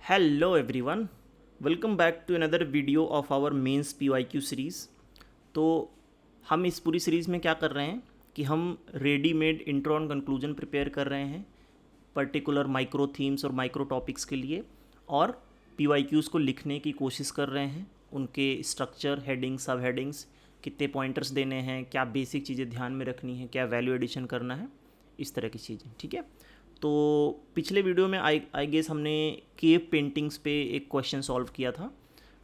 Hello everyone, welcome back to another video of our mains PYQ series. तो हम इस पूरी सीरीज़ में क्या कर रहे हैं कि हम readymade intro and conclusion prepare कर रहे हैं पर्टिकुलर माइक्रो थीम्स और माइक्रो टॉपिक्स के लिए, और पीवाईक्यूज़ को लिखने की कोशिश कर रहे हैं। उनके स्ट्रक्चर, हेडिंग्स, सब हेडिंग्स, कितने पॉइंटर्स देने हैं, क्या बेसिक चीज़ें ध्यान में रखनी है, क्या वैल्यू एडिशन करना है, इस तरह की चीज़ें। ठीक है। तो पिछले वीडियो में आई गेस हमने केव पेंटिंग्स पे एक क्वेश्चन सॉल्व किया था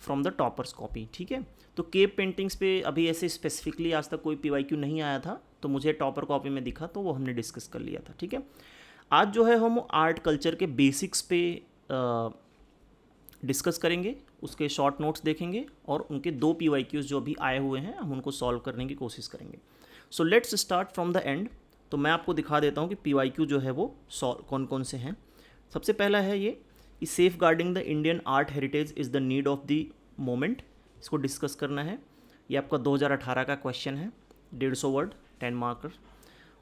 फ्रॉम द टॉपर्स कॉपी। ठीक है। तो केव पेंटिंग्स पे अभी ऐसे स्पेसिफिकली आज तक कोई पीवाईक्यू नहीं आया था, तो मुझे टॉपर कॉपी में दिखा तो वो हमने डिस्कस कर लिया था। ठीक है। आज जो है हम आर्ट कल्चर के बेसिक्स पे डिस्कस करेंगे, उसके शॉर्ट नोट्स देखेंगे और उनके दो पीवाईक्यूज़ जो अभी आए हुए हैं हम उनको सॉल्व करने की कोशिश करेंगे। So let's start from the end. तो मैं आपको दिखा देता हूँ कि पीवाईक्यू जो है वो कौन कौन से हैं। सबसे पहला है ये safeguarding the Indian art heritage is the need of the moment. इसको डिस्कस करना है। ये आपका 2018 का क्वेश्चन है, 150 वर्ड, 10 मार्कर।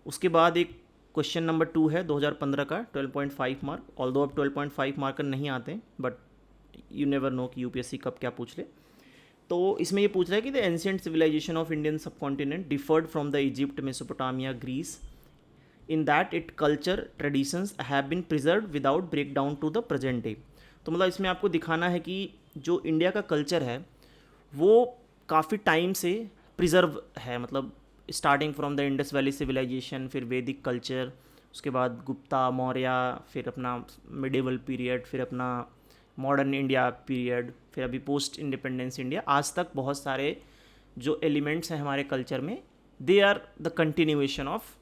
उसके बाद एक क्वेश्चन नंबर 2 है 2015 का, 12.5 मार्क। ऑल्दो अब 12.5 मार्कर नहीं आते, बट यू नेवर नो कि यूपीएससी कब क्या पूछ ले। तो इसमें ये पूछ रहा है कि the ancient civilisation of Indian subcontinent differed from the Egypt, Mesopotamia, Greece in that it culture traditions have been preserve without break down to the present day. तो मतलब इसमें आपको दिखाना है कि जो इंडिया का कल्चर है वो काफ़ी टाइम से प्रिजर्व है, मतलब starting from the Indus valley civilisation, फिर वैदिक कल्चर, उसके बाद गुप्ता, मौर्य, फिर अपना मिडिवल पीरियड, फिर अपना मॉडर्न इंडिया पीरियड, फिर अभी पोस्ट इंडिपेंडेंस इंडिया, आज तक बहुत सारे जो एलिमेंट्स हैं हमारे कल्चर में, they are the continuation of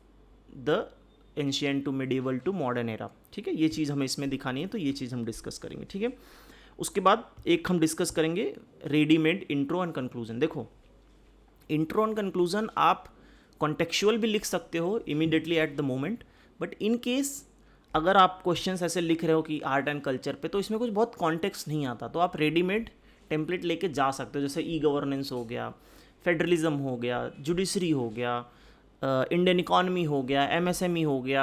the ancient to medieval to modern era. ठीक है, ये चीज़ हमें इसमें दिखानी है, तो ये चीज़ हम डिस्कस करेंगे। ठीक है। उसके बाद एक हम डिस्कस करेंगे रेडीमेड इंट्रो एंड कंक्लूजन। देखो, इंट्रो एंड कंक्लूजन आप कॉन्टेक्चुअल भी लिख सकते हो immediately at the moment, but in case अगर आप क्वेश्चंस ऐसे लिख रहे हो कि आर्ट एंड कल्चर पे, तो इसमें कुछ बहुत कॉन्टेक्स्ट नहीं आता, तो आप रेडीमेड टेम्पलेट लेके जा सकते हो। जैसे ई गवर्नेंस हो गया, फेडरलिज्म हो गया, जुडिशरी हो गया, इंडियन इकॉनमी हो गया, एमएसएमई हो गया,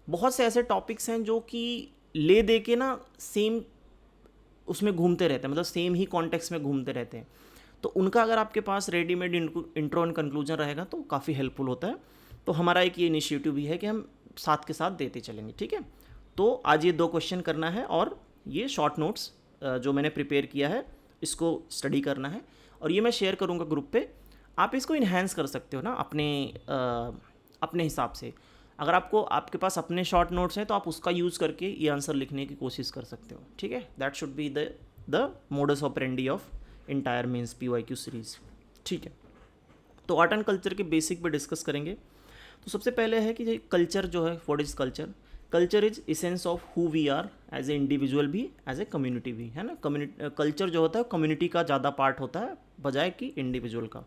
बहुत से ऐसे टॉपिक्स हैं जो कि ले दे के ना सेम उसमें घूमते रहते हैं, मतलब सेम ही कॉन्टेक्स्ट में घूमते रहते हैं। तो उनका अगर आपके पास रेडीमेड इंट्रो एंड कंक्लूजन रहेगा तो काफ़ी हेल्पफुल होता है। तो हमारा एक ये इनिशिएटिव भी है कि हम साथ के साथ देते चलेंगे। ठीक है। तो आज ये 2 क्वेश्चन करना है और ये शॉर्ट नोट्स जो मैंने प्रिपेयर किया है इसको स्टडी करना है, और ये मैं शेयर करूँगा ग्रुप पे। आप इसको इन्हेंस कर सकते हो ना अपने हिसाब से। अगर आपको आपके पास अपने शॉर्ट नोट्स हैं तो आप उसका यूज़ करके ये आंसर लिखने की कोशिश कर सकते हो। ठीक है। That should be the modus operandi of entire means PYQ series. ठीक है। तो आर्ट एंड कल्चर के बेसिक पे डिस्कस करेंगे। तो सबसे पहले है कि कल्चर जो है, what is culture. Culture is essence of who we are as a individual भी, एज ए कम्युनिटी भी, है ना। कल्चर जो होता है कम्युनिटी का ज़्यादा पार्ट होता है बजाय कि इंडिविजुअल का।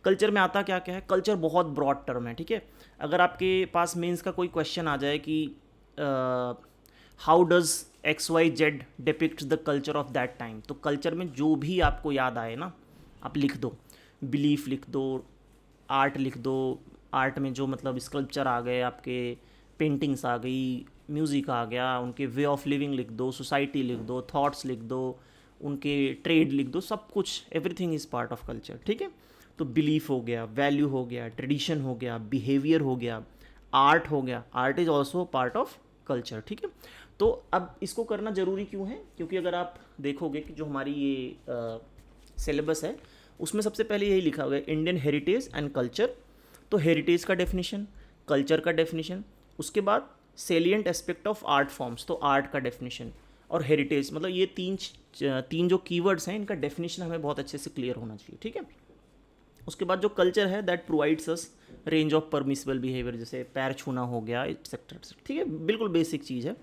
कल्चर में आता क्या क्या है, कल्चर बहुत ब्रॉड टर्म है। ठीक है। अगर आपके पास मेंस का कोई क्वेश्चन आ जाए कि how does X Y Z depict the culture of that time, तो कल्चर में जो भी आपको याद आए ना आप लिख दो। बिलीफ लिख दो, आर्ट लिख दो, आर्ट में जो मतलब स्कल्पचर आ गए आपके, पेंटिंग्स आ गई, म्यूज़िक आ गया, उनके वे ऑफ लिविंग लिख दो, सोसाइटी लिख दो, थॉट्स लिख दो, उनके ट्रेड लिख दो, सब कुछ, everything is part of culture. ठीक है। तो बिलीफ हो गया, वैल्यू हो गया, ट्रेडिशन हो गया, बिहेवियर हो गया, आर्ट हो गया, art is also part of culture. ठीक है। तो अब इसको करना ज़रूरी क्यों है, क्योंकि अगर आप देखोगे कि जो हमारी ये सिलेबस है उसमें सबसे पहले यही लिखा हुआ है इंडियन हेरिटेज एंड कल्चर। तो हेरिटेज का डेफिनेशन, कल्चर का डेफिनेशन, उसके बाद salient aspect of art forms, तो आर्ट का डेफिनेशन और हेरिटेज, मतलब ये तीन जो कीवर्ड्स हैं इनका डेफिनेशन हमें बहुत अच्छे से क्लियर होना चाहिए। ठीक है। उसके बाद जो कल्चर है that provides us range of permissible behaviour, जैसे पैर छूना हो गया, एक्सेट्रा। ठीक है, बिल्कुल बेसिक चीज़ है।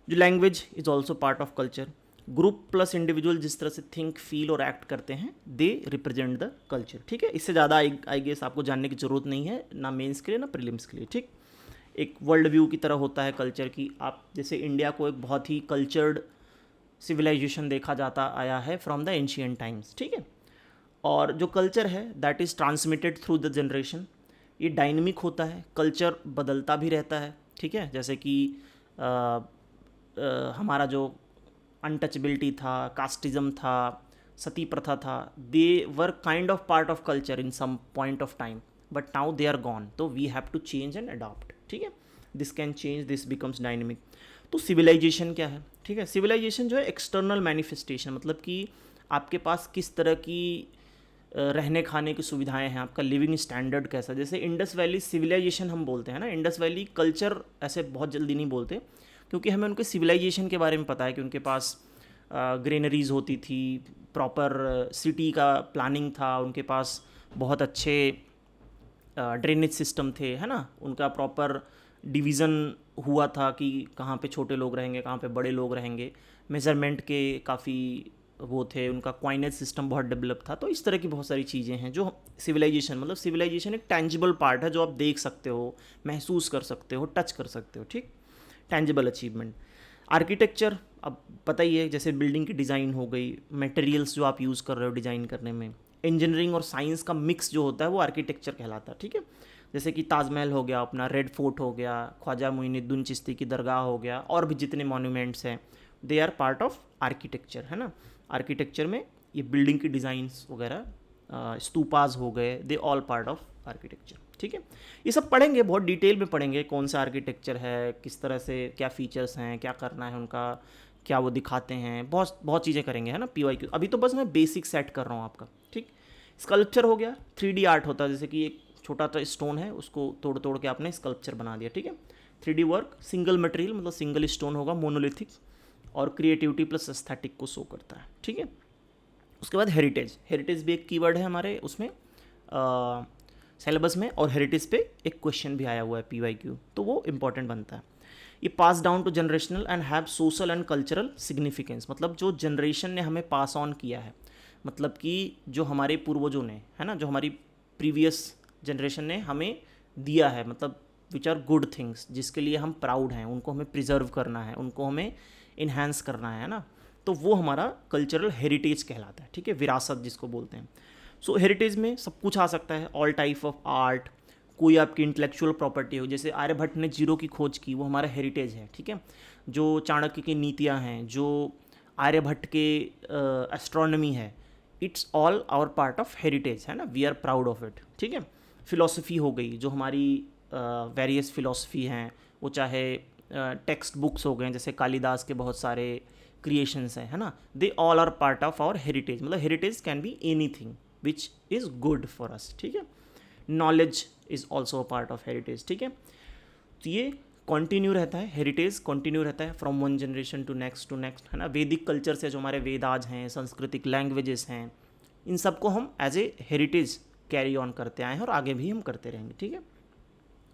जो language is also part of culture. Group plus individual जिस तरह से थिंक, फील और एक्ट करते हैं, दे रिप्रेजेंट द कल्चर। ठीक है। इससे ज़्यादा आई गेस आपको जानने की ज़रूरत नहीं है, ना मेंस के लिए ना प्रीलिम्स के लिए। ठीक, एक वर्ल्ड व्यू की तरह होता है कल्चर की। आप जैसे इंडिया को एक बहुत ही कल्चर्ड सिविलाइजेशन देखा जाता आया है फ्रॉम द एंशियंट टाइम्स। ठीक है। और जो कल्चर है that is transmitted through the generation. ये डायनेमिक होता है, कल्चर बदलता भी रहता है। ठीक है। जैसे कि हमारा जो अनटचबिलिटी था, कास्टिज्म था, सती प्रथा था, they were kind of part of culture in some point of time, but now they are gone, तो we have to change and adopt, ठीक है। This can change, this becomes dynamic. तो civilisation क्या है, ठीक है, सिविलाइजेशन जो है एक्सटर्नल मैनिफेस्टेशन, मतलब कि आपके पास किस तरह की रहने खाने की सुविधाएं हैं, आपका लिविंग स्टैंडर्ड कैसा। जैसे इंडस वैली सिविलाइजेशन हम बोलते हैं ना, इंडस वैली कल्चर ऐसे बहुत जल्दी नहीं बोलते, क्योंकि हमें उनके सिविलाइजेशन के बारे में पता है कि उनके पास ग्रेनरीज होती थी, प्रॉपर सिटी का प्लानिंग था, उनके पास बहुत अच्छे ड्रेनेज सिस्टम थे, है ना, उनका प्रॉपर डिवीज़न हुआ था कि कहाँ पे छोटे लोग रहेंगे, कहाँ पे बड़े लोग रहेंगे, मेज़रमेंट के काफ़ी वो थे, उनका क्वाइनेज सिस्टम बहुत डेवलप था। तो इस तरह की बहुत सारी चीज़ें हैं जो सिविलाइजेशन, मतलब सिविलाइजेशन एक टेंजिबल पार्ट है जो आप देख सकते हो, महसूस कर सकते हो, टच कर सकते हो, ठीक, टेंजिबल अचीवमेंट। आर्किटेक्चर, अब पता ही है, जैसे बिल्डिंग की डिज़ाइन हो गई, मटेरियल्स जो आप यूज़ कर रहे हो डिज़ाइन करने में, इंजीनियरिंग और साइंस का मिक्स जो होता है वो आर्किटेक्चर कहलाता है, ठीक है। जैसे कि ताजमहल हो गया, अपना रेड फोर्ट हो गया, ख्वाजा मुइनुद्दीन चिश्ती की दरगाह हो गया, और भी जितने मॉन्यूमेंट्स हैं, they are part of architecture, है ना। आर्किटेक्चर में ये बिल्डिंग की डिज़ाइंस वगैरह, स्तूपाज हो गए, they all part of architecture, ठीक है। ये सब पढ़ेंगे, बहुत डिटेल में पढ़ेंगे, कौन सा आर्किटेक्चर है, किस तरह से क्या फीचर्स हैं, क्या करना है उनका, क्या वो दिखाते हैं, बहुत बहुत चीज़ें करेंगे, है ना, PYQ। अभी तो बस मैं बेसिक सेट कर रहा हूँ आपका, ठीक। स्कल्पचर हो गया, 3D आर्ट होता है, जैसे कि एक छोटा सा स्टोन है, उसको तोड़ तोड़ के आपने स्कल्पचर बना दिया, ठीक है। 3D वर्क, सिंगल मटेरियल, मतलब सिंगल स्टोन होगा, मोनोलिथिक, और क्रिएटिविटी प्लस एस्थेटिक को शो करता है, ठीक है। उसके बाद हेरिटेज, हेरिटेज भी एक कीवर्ड है हमारे उसमें सिलेबस में, और हेरिटेज पे एक क्वेश्चन भी आया हुआ है PYQ, तो वो इंपॉर्टेंट बनता है। ये pass down to generational and have social and cultural significance, मतलब जो जनरेशन ने हमें पास ऑन किया है, मतलब कि जो हमारे पूर्वजों ने, है ना, जो हमारी प्रीवियस जनरेशन ने हमें दिया है, मतलब विच आर गुड थिंग्स, जिसके लिए हम प्राउड हैं, उनको हमें प्रिजर्व करना है, उनको हमें इन्हांस करना है ना, तो वो हमारा कल्चरल हेरिटेज कहलाता है, ठीक है, विरासत जिसको बोलते हैं। सो हेरिटेज में सब कुछ आ सकता है, ऑल टाइप ऑफ आर्ट, कोई आपकी इंटेलेक्चुअल प्रॉपर्टी हो, जैसे आर्यभट्ट ने जीरो की खोज की, वो हमारा हेरिटेज है, ठीक है। जो चाणक्य की नीतियाँ हैं, जो आर्यभट्ट के एस्ट्रोनॉमी है, it's all our part of heritage, है ना, we are proud of it, ठीक है। फिलॉसफी हो गई, जो हमारी वेरियस फिलॉसफी हैं, वो चाहे टेक्स्ट बुक्स हो गए, जैसे कालिदास के बहुत सारे क्रिएशंस हैं, है ना, they all are part of our heritage, मतलब heritage can be anything which is good for us, ठीक है। Knowledge is also a part of heritage, ठीक है। तो ये कॉन्टीन्यू रहता है, हेरिटेज कॉन्टीन्यू रहता है from one generation to next, है ना। वैदिक कल्चर से जो हमारे वेदाज हैं, सांस्कृतिक लैंग्वेजेस हैं, इन सबको हम as a heritage carry on करते आए हैं और आगे भी हम करते रहेंगे, ठीक है।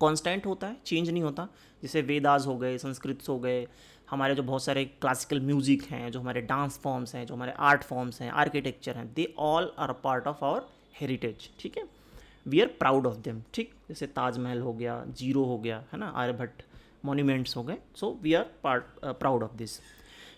कांस्टेंट होता है, चेंज नहीं होता। जैसे वेदास हो गए, संस्कृत हो गए, हमारे जो बहुत सारे क्लासिकल म्यूजिक हैं, जो हमारे डांस फॉर्म्स हैं, जो हमारे आर्ट फॉर्म्स हैं, आर्किटेक्चर हैं, they all are part of our heritage, ठीक है। We are proud of them, ठीक। जैसे ताजमहल हो गया, जीरो हो गया, है ना, आर्यभट्ट मॉन्यूमेंट्स हो गए, so we are proud of this.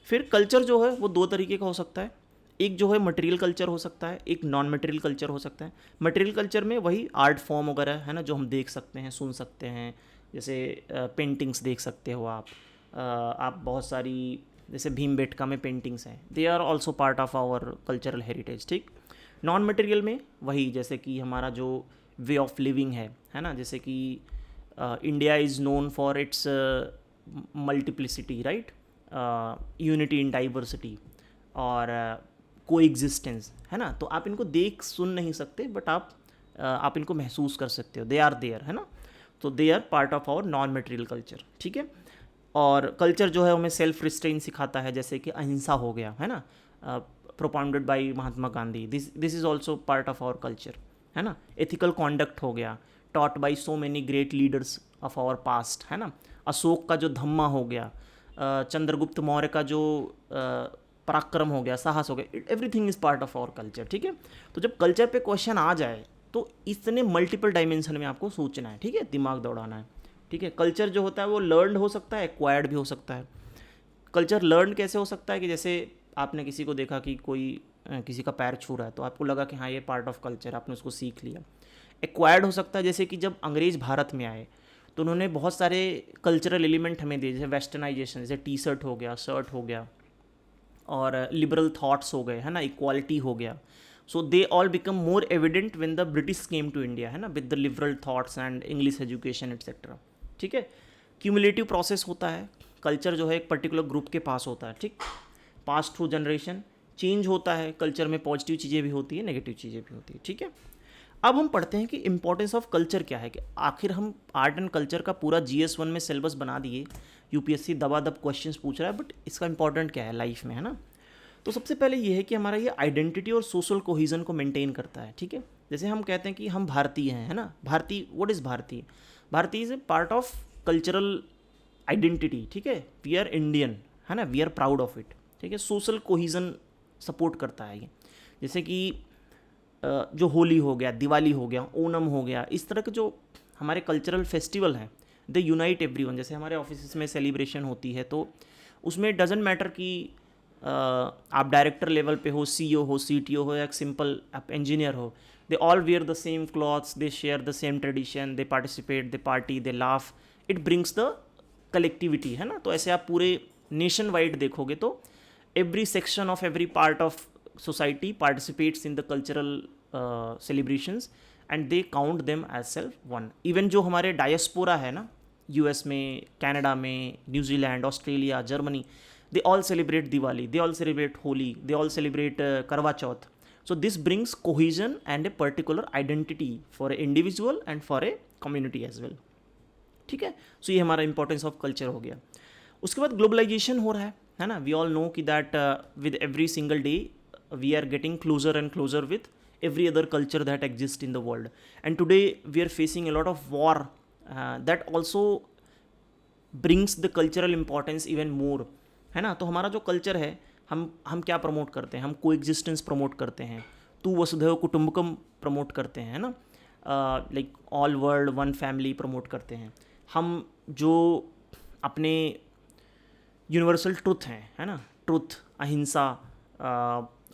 फिर कल्चर जो है वो दो तरीके का हो सकता है, एक जो है मटेरियल कल्चर हो सकता है, एक नॉन मटेरियल कल्चर हो सकता है। मटेरियल कल्चर में वही आर्ट फॉर्म वगैरह है ना, जो हम देख सकते हैं, सुन सकते हैं, जैसे पेंटिंग्स देख सकते हो आप बहुत सारी, जैसे भीमबेटका में पेंटिंग्स हैं, they are also part of our cultural heritage, ठीक। नॉन मटेरियल में वही, जैसे कि हमारा जो वे ऑफ लिविंग है ना, जैसे कि India is known for its multiplicity, right, unity in diversity, और को एग्जिस्टेंस, है ना। तो आप इनको देख सुन नहीं सकते, बट आप इनको महसूस कर सकते हो, दे आर देयर, है ना। तो they are part of our non material culture, ठीक है। और कल्चर जो है हमें सेल्फ रिस्ट्रेन सिखाता है, जैसे कि अहिंसा हो गया, है ना, propounded by Mahatma Gandhi, this is also part of our culture, है ना। एथिकल कॉन्डक्ट हो गया, taught by so many great leaders of our past, है ना। अशोक का जो धम्मा हो गया, चंद्रगुप्त मौर्य का जो पराक्रम हो गया, साहस हो गया, everything is part of our culture, ठीक है। तो जब कल्चर पे क्वेश्चन आ जाए तो इतने मल्टीपल डायमेंशन में आपको सोचना है, ठीक है, दिमाग दौड़ाना है, ठीक है। कल्चर जो होता है वो लर्नड हो सकता है, एक्वायर्ड भी हो सकता है। कल्चर लर्न कैसे हो सकता है कि जैसे आपने किसी को देखा कि कोई किसी का पैर छू रहा है, तो आपको लगा कि हाँ ये पार्ट ऑफ कल्चर, आपने उसको सीख लिया। एक्वायर्ड हो सकता है, जैसे कि जब अंग्रेज़ भारत में आए तो उन्होंने बहुत सारे कल्चरल एलिमेंट हमें दिए, जैसे वेस्टर्नाइजेशन, जैसे टी शर्ट हो गया, शर्ट हो गया, और लिबरल थाट्स हो गए, है ना, इक्वालिटी हो गया. So they all become more evident when the British came to India, है ना, with the liberal thoughts and English education etcetera. ठीक है. क्यूमुलेटिव प्रोसेस होता है. कल्चर जो है एक पर्टिकुलर ग्रुप के पास होता है. ठीक. पास थ्रू जनरेशन चेंज होता है. कल्चर में पॉजिटिव चीज़ें भी होती है, नेगेटिव चीज़ें भी होती है. ठीक है. अब हम पढ़ते हैं कि इंपॉर्टेंस ऑफ कल्चर क्या है. कि आखिर हम आर्ट एंड कल्चर का पूरा GS1 में सिलेबस बना दिए, UPSC दबादब क्वेश्चंस पूछ रहा है, बट इसका इंपॉर्टेंट क्या है लाइफ में, है ना. तो सबसे पहले ये है कि हमारा ये आइडेंटिटी और सोशल कोहिजन को मेंटेन करता है. ठीक है. जैसे हम कहते हैं कि हम भारतीय हैं, है ना. भारतीय, व्हाट इज़ भारतीय? भारतीय is a part of cultural identity. ठीक है. वी आर इंडियन, है ना, we are proud of it. ठीक है. सोशल कोहिजन सपोर्ट करता है ये. जैसे कि जो होली हो गया, दिवाली हो गया, ओणम हो गया, इस तरह के जो हमारे कल्चरल फेस्टिवल हैं, दे यूनाइट एवरीवन. जैसे हमारे ऑफिस में सेलिब्रेशन होती है तो उसमें डजेंट मैटर कि आप डायरेक्टर लेवल पे हो, CEO हो, CTO हो, या एक सिंपल आप इंजीनियर हो, they all wear the same clothes, they share the same tradition, they participate, they party, they laugh. It brings the collectivity, है ना. तो ऐसे आप पूरे नेशन वाइड देखोगे तो every section of every part of society participates in the cultural celebrations and they count them as self one. Even जो हमारे डायस्पोरा है ना, US में, कनाडा में, New Zealand, Australia, Germany, they all celebrate Diwali, they all celebrate Holi, they all celebrate Karwa Chauth. So this brings cohesion and a particular identity for an individual and for a community as well. ठीक है. सो ये हमारा importance of culture हो गया. उसके बाद globalisation हो रहा है ना. वी ऑल नो कि that with every single day we are getting closer and closer with every other culture that exists in the world, and today we are facing a lot of war that also brings the cultural importance even more, है ना. तो हमारा जो culture है, हम क्या promote करते हैं? हम कोएग्जिस्टेंस प्रमोट करते हैं, तू वसुधैव कुटुंबकम प्रमोट करते हैं, है ना, like all world one family promote करते हैं. हम जो अपने यूनिवर्सल ट्रुथ हैं, है ना, ट्रुथ, अहिंसा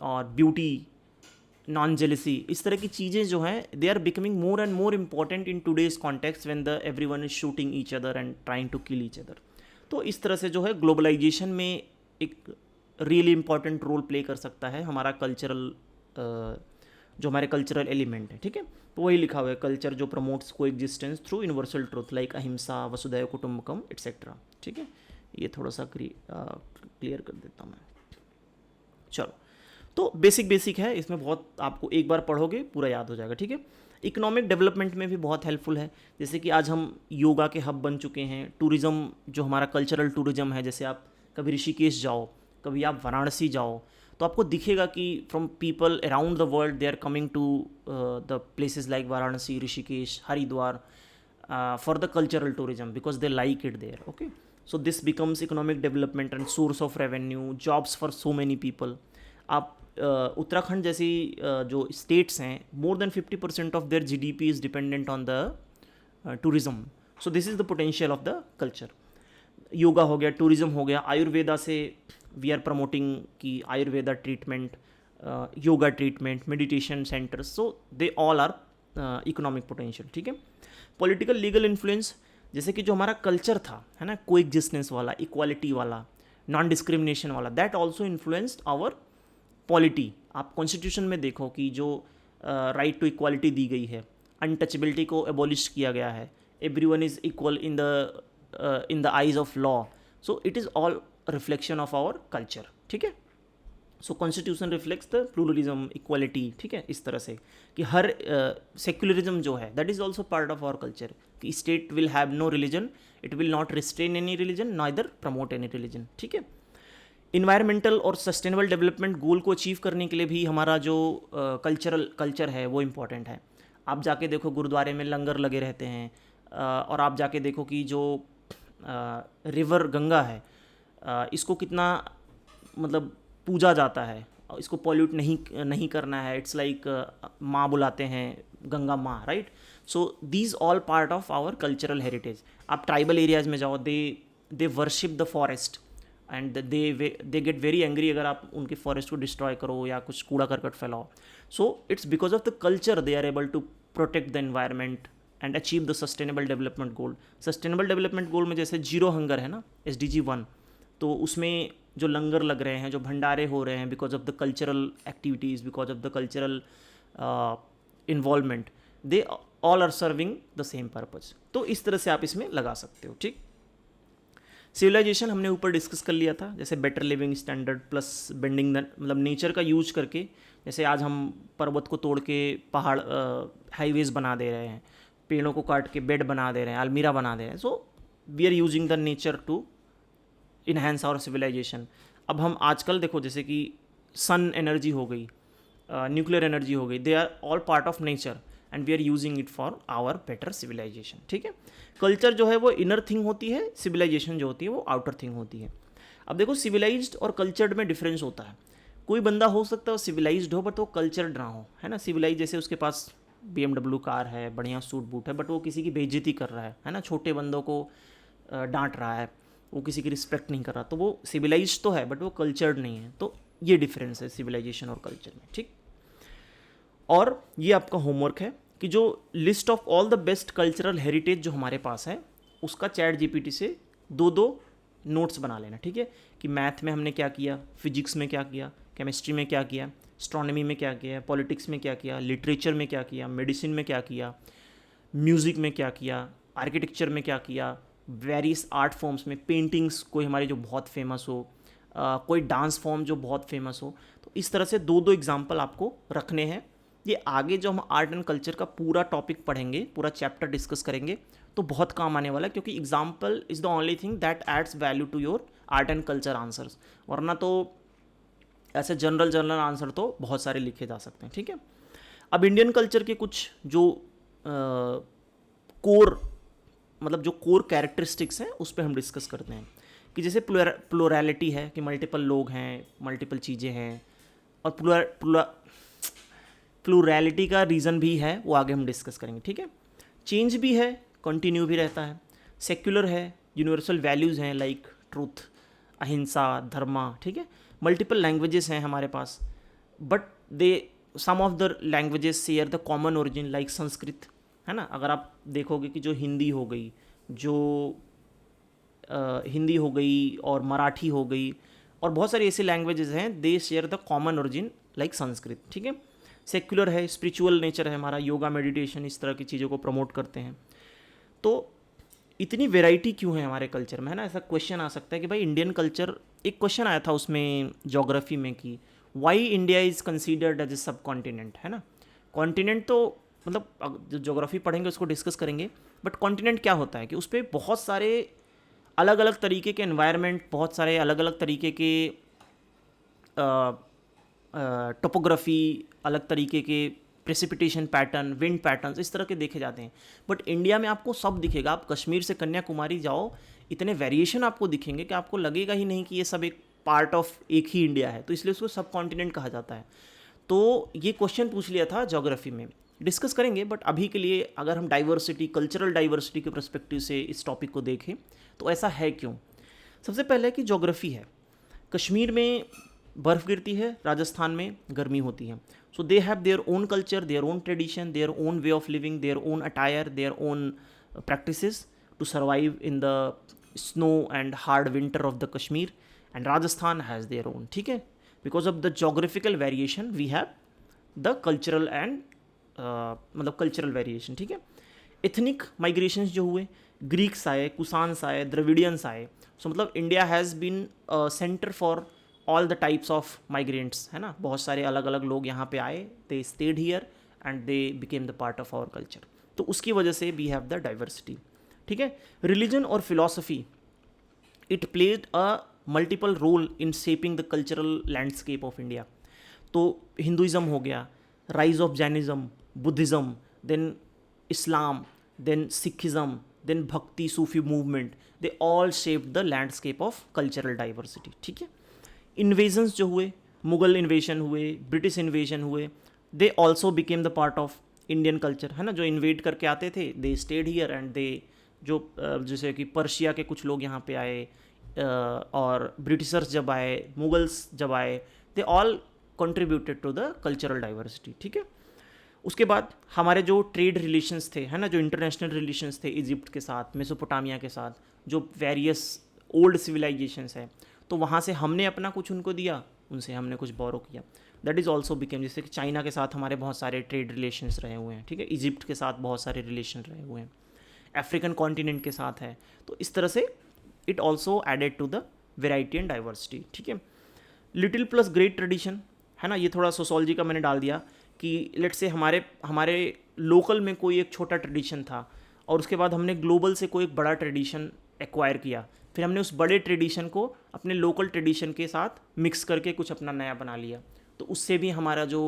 और ब्यूटी, नॉन जेलिसी, इस तरह की चीज़ें जो हैं, they are becoming more and more important in today's context when the everyone is shooting each other and trying to kill each other. तो इस तरह से जो है ग्लोबलाइजेशन में एक रियली इम्पॉर्टेंट रोल प्ले कर सकता है हमारा कल्चरल, जो हमारे कल्चरल एलिमेंट है. ठीक है. तो वही लिखा हुआ है, कल्चर जो प्रमोट्स को existence through universal truth like अहिंसा, वसुधैव कुटुंबकम एट्सेट्रा. ठीक है. ये थोड़ा सा क्लियर कर देता हूँ मैं. चलो, तो बेसिक है, इसमें बहुत आपको एक बार पढ़ोगे पूरा याद हो जाएगा. ठीक है. इकोनॉमिक डेवलपमेंट में भी बहुत हेल्पफुल है. जैसे कि आज हम योगा के हब बन चुके हैं. टूरिज़्म जो हमारा कल्चरल टूरिज़्म है, जैसे आप कभी ऋषिकेश जाओ, कभी आप वाराणसी जाओ, तो आपको दिखेगा कि from people around the world they are coming to the places like Varanasi, Rishikesh, Haridwar for the cultural tourism because they like it there. Okay. So this becomes economic development and source of revenue, jobs for so many people. आप उत्तराखंड जैसी जो states हैं, more than 50% of their GDP is dependent on the tourism. So this is the potential of the culture. Yoga हो गया, tourism हो गया, आयुर्वेदा से we are promoting कि Ayurveda treatment, yoga treatment, meditation centres, so they all are economic potential. ठीक है. Political legal influence, जैसे कि जो हमारा कल्चर था, है ना, कोएग्जिस्टेंस वाला, इक्वालिटी वाला, नॉन डिस्क्रिमिनेशन वाला, that also influenced our polity. आप कॉन्स्टिट्यूशन में देखो कि जो राइट टू इक्वालिटी दी गई है, अनटचेबिलिटी को एबॉलिश किया गया है, everyone is equal in the eyes of law. So it is all reflection of our culture. ठीक है. So constitution reflects the pluralism, equality. ठीक है. इस तरह से कि हर सेक्युलरिज्म जो है, that is also part of our culture. कि state will have no religion, it will not restrain any religion, neither promote any religion. ठीक है. इन्वायरमेंटल और सस्टेनेबल डेवलपमेंट गोल को अचीव करने के लिए भी हमारा जो कल्चर है वो इम्पॉर्टेंट है. आप जाके देखो गुरुद्वारे में लंगर लगे रहते हैं, और आप जाके देखो कि जो रिवर गंगा है, इसको कितना मतलब पूजा जाता है, इसको पॉल्यूट नहीं करना है. इट्स लाइक माँ बुलाते हैं, गंगा माँ, right. So these all part of our cultural heritage. आप ट्राइबल एरियाज़ में जाओ, they worship the forest and they get very angry अगर आप उनके फॉरेस्ट को डिस्ट्रॉय करो या कुछ कूड़ा करकट फैलाओ. So it's because of the culture they are able to protect the environment and achieve the sustainable development goal. Sustainable development goal में जैसे जीरो हंगर है ना, SDG 1, तो उसमें जो लंगर लग रहे हैं, जो भंडारे हो रहे हैं, because of the cultural activities, because of the cultural involvement, they all are serving the same purpose. तो इस तरह से आप इसमें लगा सकते हो। ठीक, सिविलाइजेशन हमने ऊपर डिस्कस कर लिया था, जैसे better living standard plus bending the, मतलब नेचर का यूज करके, जैसे आज हम पर्वत को तोड़ के पहाड़ हाईवेज बना दे रहे हैं, पेड़ों को काट के बेड बना दे रहे हैं, अलमीरा बना दे रहे हैं। So we are using the nature to enhance our civilisation. अब हम आजकल देखो जैसे कि सन एनर्जी हो गई, न्यूक्लियर एनर्जी हो गई, they are all part of nature and we are using it for our better civilisation. ठीक है, कल्चर जो है वो इनर थिंग होती है, सिविलाइजेशन जो होती है वो आउटर थिंग होती है। अब देखो सिविलाइज्ड और कल्चर्ड में डिफरेंस होता है। कोई बंदा हो सकता है सिविलाइज्ड हो बट वो कल्चर्ड ना हो, है ना। सिविलाइज जैसे उसके पास BMW कार है, बढ़िया सूट बूट है, बट वो किसी की बेइज्जती कर रहा है ना, छोटे बंदों को डांट रहा है, वो किसी की रिस्पेक्ट नहीं कर रहा, तो वो सिविलाइज्ड तो है बट वो कल्चर्ड नहीं है। तो ये डिफरेंस है सिविलाइजेशन और कल्चर में। ठीक, और ये आपका होमवर्क है कि जो list of all the best cultural heritage जो हमारे पास है उसका ChatGPT से 2-2 नोट्स बना लेना। ठीक है, कि मैथ में हमने क्या किया, फिजिक्स में क्या किया, केमिस्ट्री में क्या किया, एस्ट्रोनॉमी में क्या किया, पॉलिटिक्स में क्या किया, लिटरेचर में क्या किया, मेडिसिन में क्या किया, म्यूज़िक में क्या किया, आर्किटेक्चर में क्या किया, वेरियस आर्ट फॉर्म्स में, पेंटिंग्स कोई हमारी जो बहुत फेमस हो, कोई डांस फॉर्म जो बहुत फेमस हो। तो इस तरह से 2-2 एग्जाम्पल आपको रखने हैं। ये आगे जो हम आर्ट एंड कल्चर का पूरा टॉपिक पढ़ेंगे, पूरा चैप्टर डिस्कस करेंगे, तो बहुत काम आने वाला है, क्योंकि example is the only thing that adds value to your art and culture answers. वरना तो ऐसे जनरल आंसर तो बहुत सारे लिखे जा सकते हैं। ठीक है, अब इंडियन कल्चर के कुछ जो कोर, मतलब जो कोर कैरेक्टरिस्टिक्स हैं उस पर हम डिस्कस करते हैं। कि जैसे प्लोरैलिटी है, कि मल्टीपल लोग हैं, मल्टीपल चीज़ें हैं, और प्लूरैलिटी का रीज़न भी है, वो आगे हम डिस्कस करेंगे। ठीक है, चेंज भी है, कंटिन्यू भी रहता है, सेक्युलर है, यूनिवर्सल वैल्यूज़ हैं लाइक ट्रूथ, अहिंसा, धर्मा। ठीक है, मल्टीपल लैंग्वेजेस हैं हमारे पास, but they some of the languages share the common origin like Sanskrit, है ना। अगर आप देखोगे कि जो हिंदी हो गई, जो हिंदी हो गई और मराठी हो गई, और बहुत सारी ऐसी लैंग्वेजेस हैं, they share the common origin like Sanskrit. ठीक है, सेक्युलर है, स्पिरिचुअल नेचर है हमारा, योगा, मेडिटेशन, इस तरह की चीज़ों को प्रमोट करते हैं। तो इतनी वेराइटी क्यों है हमारे कल्चर में, है ना। ऐसा क्वेश्चन आ सकता है कि भाई इंडियन कल्चर, एक क्वेश्चन आया था उसमें ज्योग्राफी में कि why India is considered as a sub continent, है ना। कॉन्टिनेंट तो मतलब जो ज्योग्राफी पढ़ेंगे उसको डिस्कस करेंगे, बट कॉन्टिनेंट क्या होता है कि उस पर बहुत सारे अलग अलग तरीके के एनवायरनमेंट, बहुत सारे अलग अलग तरीके के टोपोग्राफी, अलग तरीके के प्रेसिपिटेशन पैटर्न, विंड पैटर्न्स, इस तरह के देखे जाते हैं। बट इंडिया में आपको सब दिखेगा। आप कश्मीर से कन्याकुमारी जाओ, इतने वेरिएशन आपको दिखेंगे कि आपको लगेगा ही नहीं कि ये सब एक पार्ट ऑफ एक ही इंडिया है, तो इसलिए उसको सब कॉन्टिनेंट कहा जाता है। तो ये क्वेश्चन पूछ लिया था ज्योग्राफी में, डिस्कस करेंगे, बट अभी के लिए अगर हम डाइवर्सिटी, कल्चरल डाइवर्सिटी के पर्सपेक्टिव से इस टॉपिक को देखें तो ऐसा है क्यों। सबसे पहले कि ज्योग्राफी है, कश्मीर में बर्फ़ गिरती है, राजस्थान में गर्मी होती है। So they have their own culture, their own tradition, their own way of living, their own attire, their own practices to survive in the snow and hard winter of the Kashmir, and Rajasthan has their own. ठीक है, because of the geographical variation we have the cultural and मतलब cultural variation. ठीक है, ethnic migrations जो हुए, Greeks आए, कुसान्स आए, Dravidians आए। सो मतलब India has been centre for all the types of migrants, है ना। बहुत सारे अलग अलग लोग यहाँ पे आए, they stayed here and they became the part of our culture. तो उसकी वजह से वी हैव द डाइवर्सिटी। ठीक है, रिलीजन और philosophy, it played a multiple role in shaping the cultural landscape of India. तो हिंदुज़म हो गया, rise of Jainism, Buddhism, then Islam, then Sikhism, then bhakti Sufi movement, they all shaped the landscape of cultural diversity. ठीक है, invasions जो हुए, Mughal invasion हुए, British invasion हुए, they also became the part of Indian culture, है ना। जो invade करके आते थे, दे स्टेड हियर एंड दे, जो जैसे कि पर्शिया के कुछ लोग यहाँ पे आए, और ब्रिटिशर्स जब आए, मुगल्स जब आए, they all contributed to the cultural diversity. ठीक है, उसके बाद हमारे जो ट्रेड रिलेशंस थे, है ना, जो इंटरनेशनल रिलेशंस थे इजिप्ट के साथ, मेसोपोटामिया के साथ, जो वेरियस ओल्ड सिविलाइजेशंस है, तो वहाँ से हमने अपना कुछ उनको दिया, उनसे हमने कुछ बोरो किया। दैट इज़ ऑल्सो बिकेम, जैसे कि चाइना के साथ हमारे बहुत सारे ट्रेड रिलेशंस रहे हुए हैं, ठीक है, इजिप्ट के साथ बहुत सारे रिलेशन रहे हुए हैं, अफ्रीकन कॉन्टिनेंट के साथ है। तो इस तरह से it also added to the variety and diversity, ठीक है। लिटिल प्लस ग्रेट ट्रेडिशन है ना, ये थोड़ा सोशोलॉजी का मैंने डाल दिया कि लेट से हमारे लोकल में कोई एक छोटा ट्रेडिशन था और उसके बाद हमने ग्लोबल से कोई एक बड़ा ट्रेडिशन एक्वायर किया, फिर हमने उस बड़े ट्रेडिशन को अपने लोकल ट्रेडिशन के साथ मिक्स करके कुछ अपना नया बना लिया, तो उससे भी हमारा जो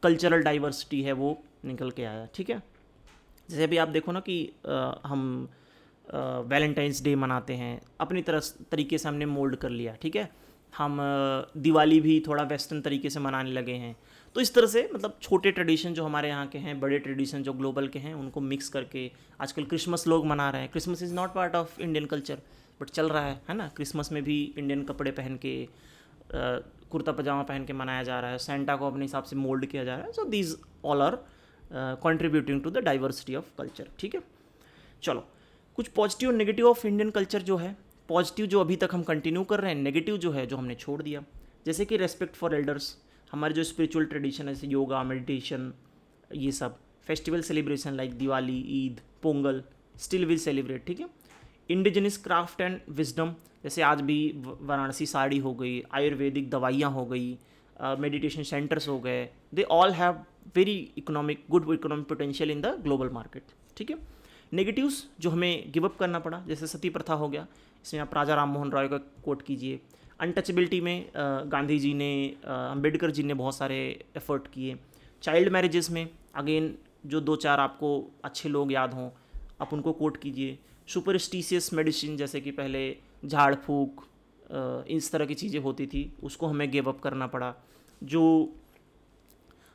कल्चरल डाइवर्सिटी है वो निकल के आया, ठीक है। जैसे अभी आप देखो ना कि हम वैलेंटाइंस डे मनाते हैं, अपनी तरीके से हमने मोल्ड कर लिया, ठीक है। हम दिवाली भी थोड़ा वेस्टर्न तरीके से मनाने लगे हैं। तो इस तरह से मतलब छोटे ट्रेडिशन जो हमारे यहाँ के हैं, बड़े ट्रेडिशन जो ग्लोबल के हैं, उनको मिक्स करके आजकल क्रिसमस लोग मना रहे हैं। Christmas is not part of Indian culture but चल रहा है ना। क्रिसमस में भी इंडियन कपड़े पहन के कुर्ता पजामा पहन के मनाया जा रहा है, सेंटा को अपने हिसाब से मोल्ड किया जा रहा है। So these all are contributing to the diversity of culture, ठीक है। चलो, कुछ पॉजिटिव और नेगेटिव ऑफ इंडियन कल्चर जो है। पॉजिटिव जो अभी तक हम कंटिन्यू कर रहे हैं, नेगेटिव जो है जो हमने छोड़ दिया, जैसे कि रेस्पेक्ट फॉर एल्डर्स, हमारे जो स्पिरिचुअल ट्रेडिशन है जैसे योगा, मेडिटेशन, ये सब। Festival celebration like Diwali, Eid, Pongal still will celebrate, ठीक है। इंडिजिनस क्राफ्ट एंड विजडम, जैसे आज भी वाराणसी साड़ी हो गई, आयुर्वेदिक दवाइयाँ हो गई, मेडिटेशन सेंटर्स हो गए, they all have very good economic potential in the global market, ठीक है। नेगेटिव्स जो हमें गिव अप करना पड़ा, जैसे सती प्रथा हो गया, इसमें आप राजा राम मोहन रॉय का कोट कीजिए। अनटचेबिलिटी में गांधी जी ने, अंबेडकर जी ने बहुत सारे एफर्ट किए। चाइल्ड मैरिजेस में अगेन जो 2-4 आपको अच्छे लोग याद हों, आप उनको कोट कीजिए। सुपरस्टिशियस मेडिसिन, जैसे कि पहले झाड़ फूक इस तरह की चीज़ें होती थी, उसको हमें गिव अप करना पड़ा। जो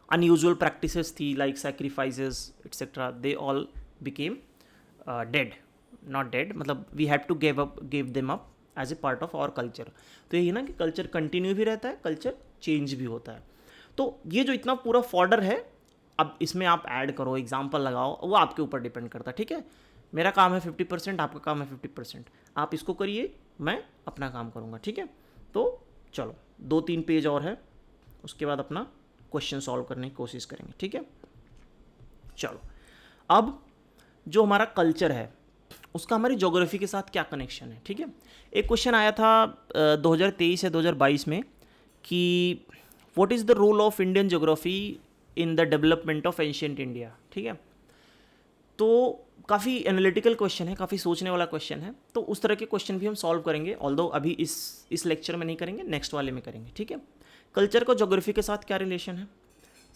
अनयूजुअल प्रैक्टिसेस थी like sacrifices etcetera, they all became dead, not dead, मतलब we have to give them up as a part of our culture. तो यही ना कि कल्चर कंटिन्यू भी रहता है, कल्चर चेंज भी होता है। तो ये जो इतना पूरा फॉर्डर है, अब इसमें आप ऐड करो, एग्जाम्पल लगाओ, वो आपके ऊपर डिपेंड करता है, ठीक है। मेरा काम है 50%, आपका काम है 50%, आप इसको करिए, मैं अपना काम करूँगा, ठीक है। तो चलो 2-3 पेज और है, उसके बाद अपना क्वेश्चन सॉल्व करने की कोशिश करेंगे, ठीक है। चलो, अब जो हमारा कल्चर है उसका हमारी ज्योग्राफी के साथ क्या कनेक्शन है, ठीक है। एक क्वेश्चन आया था 2023 या 2022 में कि what is the role of Indian geography in the development of ancient India, ठीक है। तो काफ़ी एनालिटिकल क्वेश्चन है, काफ़ी सोचने वाला क्वेश्चन है। तो उस तरह के क्वेश्चन भी हम सॉल्व करेंगे, ऑल्दो अभी इस लेक्चर में नहीं करेंगे, नेक्स्ट वाले में करेंगे, ठीक है। कल्चर का ज्योग्राफी के साथ क्या रिलेशन है।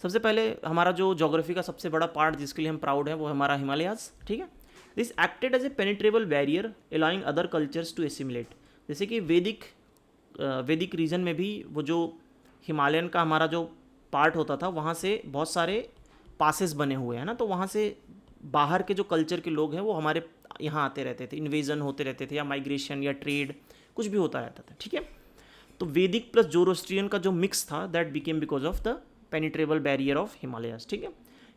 सबसे पहले हमारा जो ज्योग्राफी का सबसे बड़ा पार्ट जिसके लिए हम प्राउड है वो हमारा हिमालयाज़, ठीक है। This acted as a penetrable barrier allowing other cultures to assimilate. जैसे कि वैदिक रीजन में भी वो जो हिमालयन का हमारा जो पार्ट होता था, वहाँ से बहुत सारे पासेस बने हुए हैं ना, तो वहाँ से बाहर के जो कल्चर के लोग हैं वो हमारे यहाँ आते रहते थे, इन्वेजन होते रहते थे, या माइग्रेशन या ट्रेड कुछ भी होता रहता था, ठीक है। तो वैदिक प्लस जोरोस्ट्रियन का जो मिक्स था, that became because of the penetrable barrier of Himalayas, ठीक है।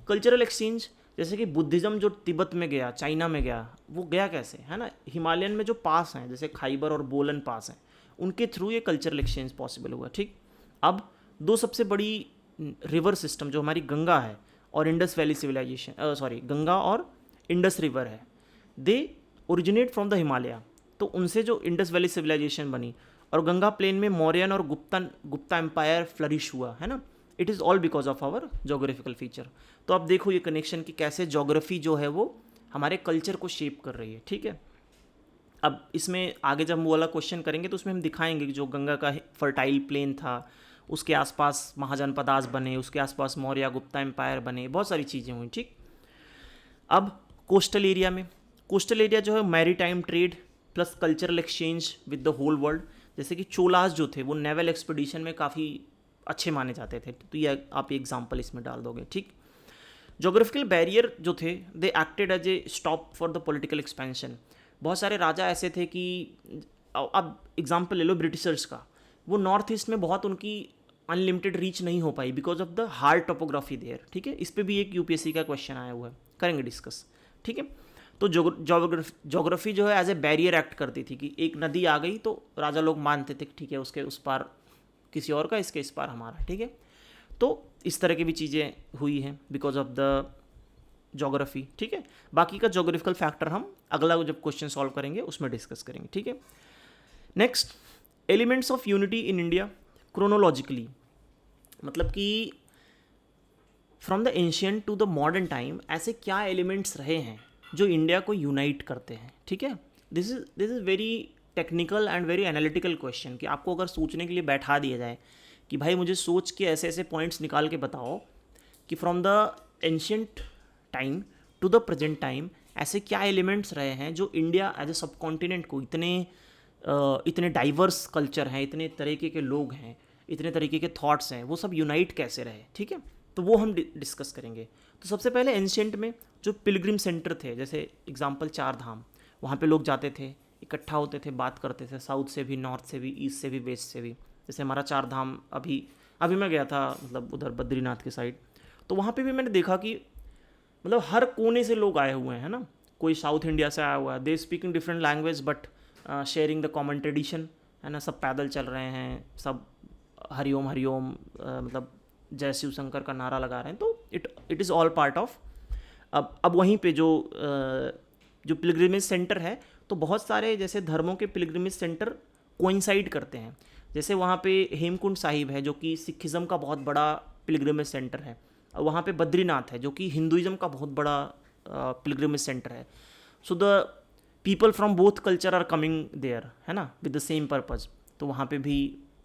कल्चरल एक्सचेंज, जैसे कि बुद्धिज़्म जो तिब्बत में गया, चाइना में गया, वो गया कैसे, है ना। हिमालयन में जो पास हैं जैसे खाइबर और बोलन पास हैं, उनके थ्रू ये कल्चरल एक्सचेंज पॉसिबल हुआ, ठीक। अब दो सबसे बड़ी रिवर सिस्टम जो हमारी गंगा है और इंडस वैली सिविलाइजेशन, गंगा और इंडस रिवर है, they originate from the Himalaya. तो उनसे जो इंडस वैली सिविलाइजेशन बनी और गंगा प्लेन में मौर्यन और गुप्ता एम्पायर फ्लरिश हुआ, है ना। It is all because of our geographical feature. तो अब देखो ये कनेक्शन कि कैसे जोग्राफी जो है वो हमारे कल्चर को शेप कर रही है, ठीक है। अब इसमें आगे जब हम वो वाला क्वेश्चन करेंगे तो उसमें हम दिखाएंगे कि जो गंगा का फर्टाइल प्लेन था, उसके आसपास महाजनपदास बने, उसके आसपास मौर्य गुप्ता एम्पायर बने, बहुत सारी चीज़ें हुई, ठीक। अब कोस्टल एरिया में, कोस्टल एरिया जो है maritime trade plus cultural exchange with the whole world. जैसे कि चोलास जो थे वो नेवल एक्सपीडिशन में काफ़ी अच्छे माने जाते थे, तो ये आप एग्जाम्पल इसमें डाल दोगे, ठीक। जोग्राफिकल बैरियर जो थे, they acted as a stop for the political expansion. बहुत सारे राजा ऐसे थे कि, अब एग्जाम्पल ले लो ब्रिटिशर्स का, वो नॉर्थ ईस्ट में बहुत उनकी अनलिमिटेड रीच नहीं हो पाई because of the hard topography there, ठीक है। इस पर भी एक यूपीएससी का क्वेश्चन आया हुआ है, करेंगे डिस्कस, ठीक है। तो जोग्राफी जो है एज ए बैरियर एक्ट करती थी कि एक नदी आ गई तो राजा लोग मानते थे कि ठीक है उसके उस पार किसी और का, इसके इस पार हमारा, ठीक है। तो इस तरह की भी चीज़ें हुई हैं बिकॉज ऑफ द जोग्राफी, ठीक है। बाकी का जोग्राफिकल फैक्टर हम अगला जब क्वेश्चन सॉल्व करेंगे उसमें डिस्कस करेंगे, ठीक है। Next, elements of unity in India chronologically, मतलब कि from the ancient to the modern time ऐसे क्या एलिमेंट्स रहे हैं जो इंडिया को यूनाइट करते हैं, ठीक है। This is very technical and very analytical question कि आपको अगर सोचने के लिए बैठा दिया जाए कि भाई मुझे सोच के ऐसे ऐसे पॉइंट्स निकाल के बताओ कि from the ancient time to the present time ऐसे क्या एलिमेंट्स रहे हैं जो India as a sub continent को इतने डाइवर्स कल्चर हैं, इतने तरीके के लोग हैं, इतने तरीके के थॉट्स हैं, वो सब यूनाइट कैसे रहे, ठीक है। तो वो हम डिस्कस करेंगे। तो सबसे पहले एंशियंट में जो पिलग्रिम सेंटर थे, जैसे एग्जांपल 4 धाम, वहाँ पे लोग जाते थे, इकट्ठा होते थे, बात करते थे, साउथ से भी, नॉर्थ से भी, ईस्ट से भी, वेस्ट से भी। जैसे हमारा 4 धाम अभी मैं गया था, मतलब उधर बद्रीनाथ के साइड, तो वहाँ पे भी मैंने देखा कि मतलब हर कोने से लोग आए हुए हैं ना। कोई साउथ इंडिया से आया हुआ है, they speak in different language but sharing the common tradition, है ना। सब पैदल चल रहे हैं, सब हरिओम हरिओम मतलब जय शिव शंकर का नारा लगा रहे हैं। तो it is all part of. अब वहीं पे जो पिलग्रिमेज सेंटर है, तो बहुत सारे जैसे धर्मों के पिलग्रिमेज सेंटर कोइंसाइड करते हैं। जैसे वहाँ पे हेमकुंड साहिब है जो कि सिखिज़म का बहुत बड़ा पिलग्रिमेज सेंटर है, और वहाँ पे बद्रीनाथ है जो कि हिंदुइज़्म का बहुत बड़ा पिलग्रिमेज सेंटर है। So the people from both culture are coming there, है ना, विद द सेम पर्पज़। तो वहाँ पे भी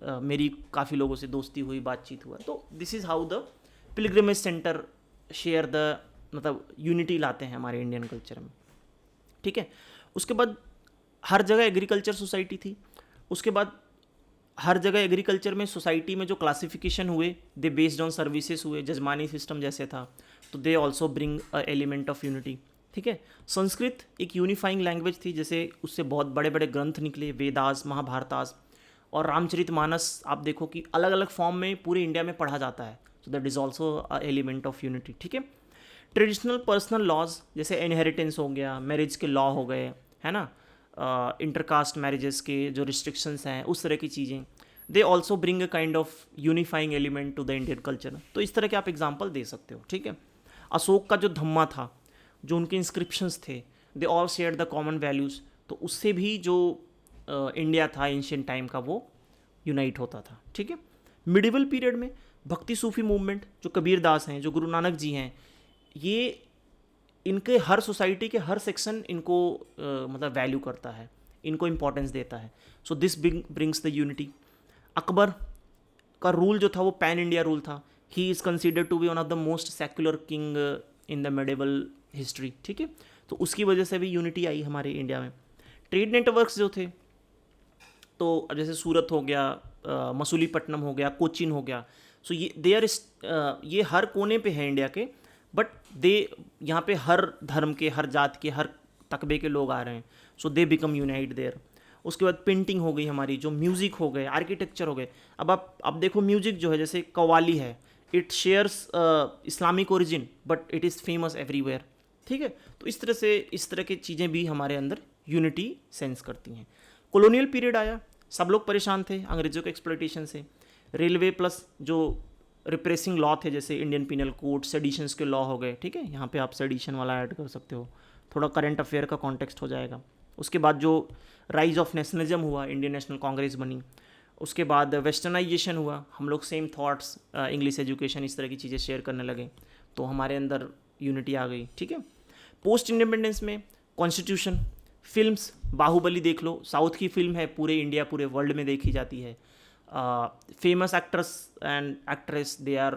मेरी काफ़ी लोगों से दोस्ती हुई, बातचीत हुआ। तो this is how the pilgrimage centre share the मतलब यूनिटी लाते हैं हमारे इंडियन कल्चर में, ठीक है। उसके बाद हर जगह एग्रीकल्चर सोसाइटी थी। उसके बाद हर जगह एग्रीकल्चर में सोसाइटी में जो क्लासिफिकेशन हुए, दे बेस्ड ऑन सर्विसेज हुए, जजमानी सिस्टम जैसे था, तो दे also bring a element of unity, ठीक है। संस्कृत एक यूनिफाइंग लैंग्वेज थी, जैसे उससे बहुत बड़े बड़े ग्रंथ निकले, वेदास, महाभारतास और रामचरितमानस। आप देखो कि अलग अलग फॉर्म में पूरे इंडिया में पढ़ा जाता है, so that is also a element of unity, ठीक है। ट्रेडिशनल पर्सनल लॉज जैसे इनहेरिटेंस हो गया, मैरिज के लॉ हो गए, है ना, इंटरकास्ट मैरिजेस के जो रिस्ट्रिक्शंस हैं, उस तरह की चीज़ें, they also bring a kind of unifying element to the Indian culture. तो इस तरह के आप एग्जाम्पल दे सकते हो, ठीक है। अशोक का जो धम्मा था, जो उनके इंस्क्रिप्शंस थे, they all share the common values, तो उससे भी जो इंडिया था एंशियंट टाइम का वो यूनाइट होता था, ठीक है। मिडिवल पीरियड में भक्ति सूफी मूवमेंट, जो कबीर दास हैं, जो गुरु नानक जी हैं, ये इनके हर सोसाइटी के हर सेक्शन इनको मतलब वैल्यू करता है, इनको इम्पोर्टेंस देता है। So this brings the unity. Akbar का रूल जो था वो पैन इंडिया रूल था। He is considered to be one of the most secular king in the medieval history, ठीक है। तो उसकी वजह से भी यूनिटी आई हमारे इंडिया में। ट्रेड नेटवर्क्स जो थे, तो जैसे सूरत हो गया, मसूलीपट्टनम हो गया, कोचीन हो गया, सो ये हर कोने पे है इंडिया के, बट यहाँ पे हर धर्म के, हर जात के, हर तकबे के लोग आ रहे हैं, सो दे बिकम यूनाइट देयर। उसके बाद पेंटिंग हो गई हमारी, जो म्यूज़िक हो गए, आर्किटेक्चर हो गए। अब आप देखो म्यूज़िक जो है, जैसे कव्वाली है, it shares Islamic origin but it is famous everywhere, ठीक है। तो इस तरह की चीज़ें भी हमारे अंदर यूनिटी सेंस करती हैं। कॉलोनियल पीरियड आया, सब लोग परेशान थे अंग्रेज़ों के एक्सप्लॉयटेशन से। रेलवे प्लस जो रिप्रेसिंग लॉ थे, जैसे इंडियन पिनल कोड, सेडिशंस के लॉ हो गए, ठीक है। यहाँ पे आप सेडिशन वाला ऐड कर सकते हो, थोड़ा करंट अफेयर का कॉन्टेक्स्ट हो जाएगा। उसके बाद जो राइज ऑफ नेशनलिज्म हुआ, इंडियन नेशनल कांग्रेस बनी। उसके बाद वेस्टर्नाइजेशन हुआ, हम लोग सेम थॉट्स, इंग्लिश एजुकेशन, इस तरह की चीज़ें शेयर करने लगे, तो हमारे अंदर यूनिटी आ गई, ठीक है। पोस्ट इंडिपेंडेंस में कॉन्स्टिट्यूशन, फिल्म्स, बाहुबली देख लो, साउथ की फिल्म है, पूरे इंडिया, पूरे वर्ल्ड में देखी जाती है। Famous actress and actress, they are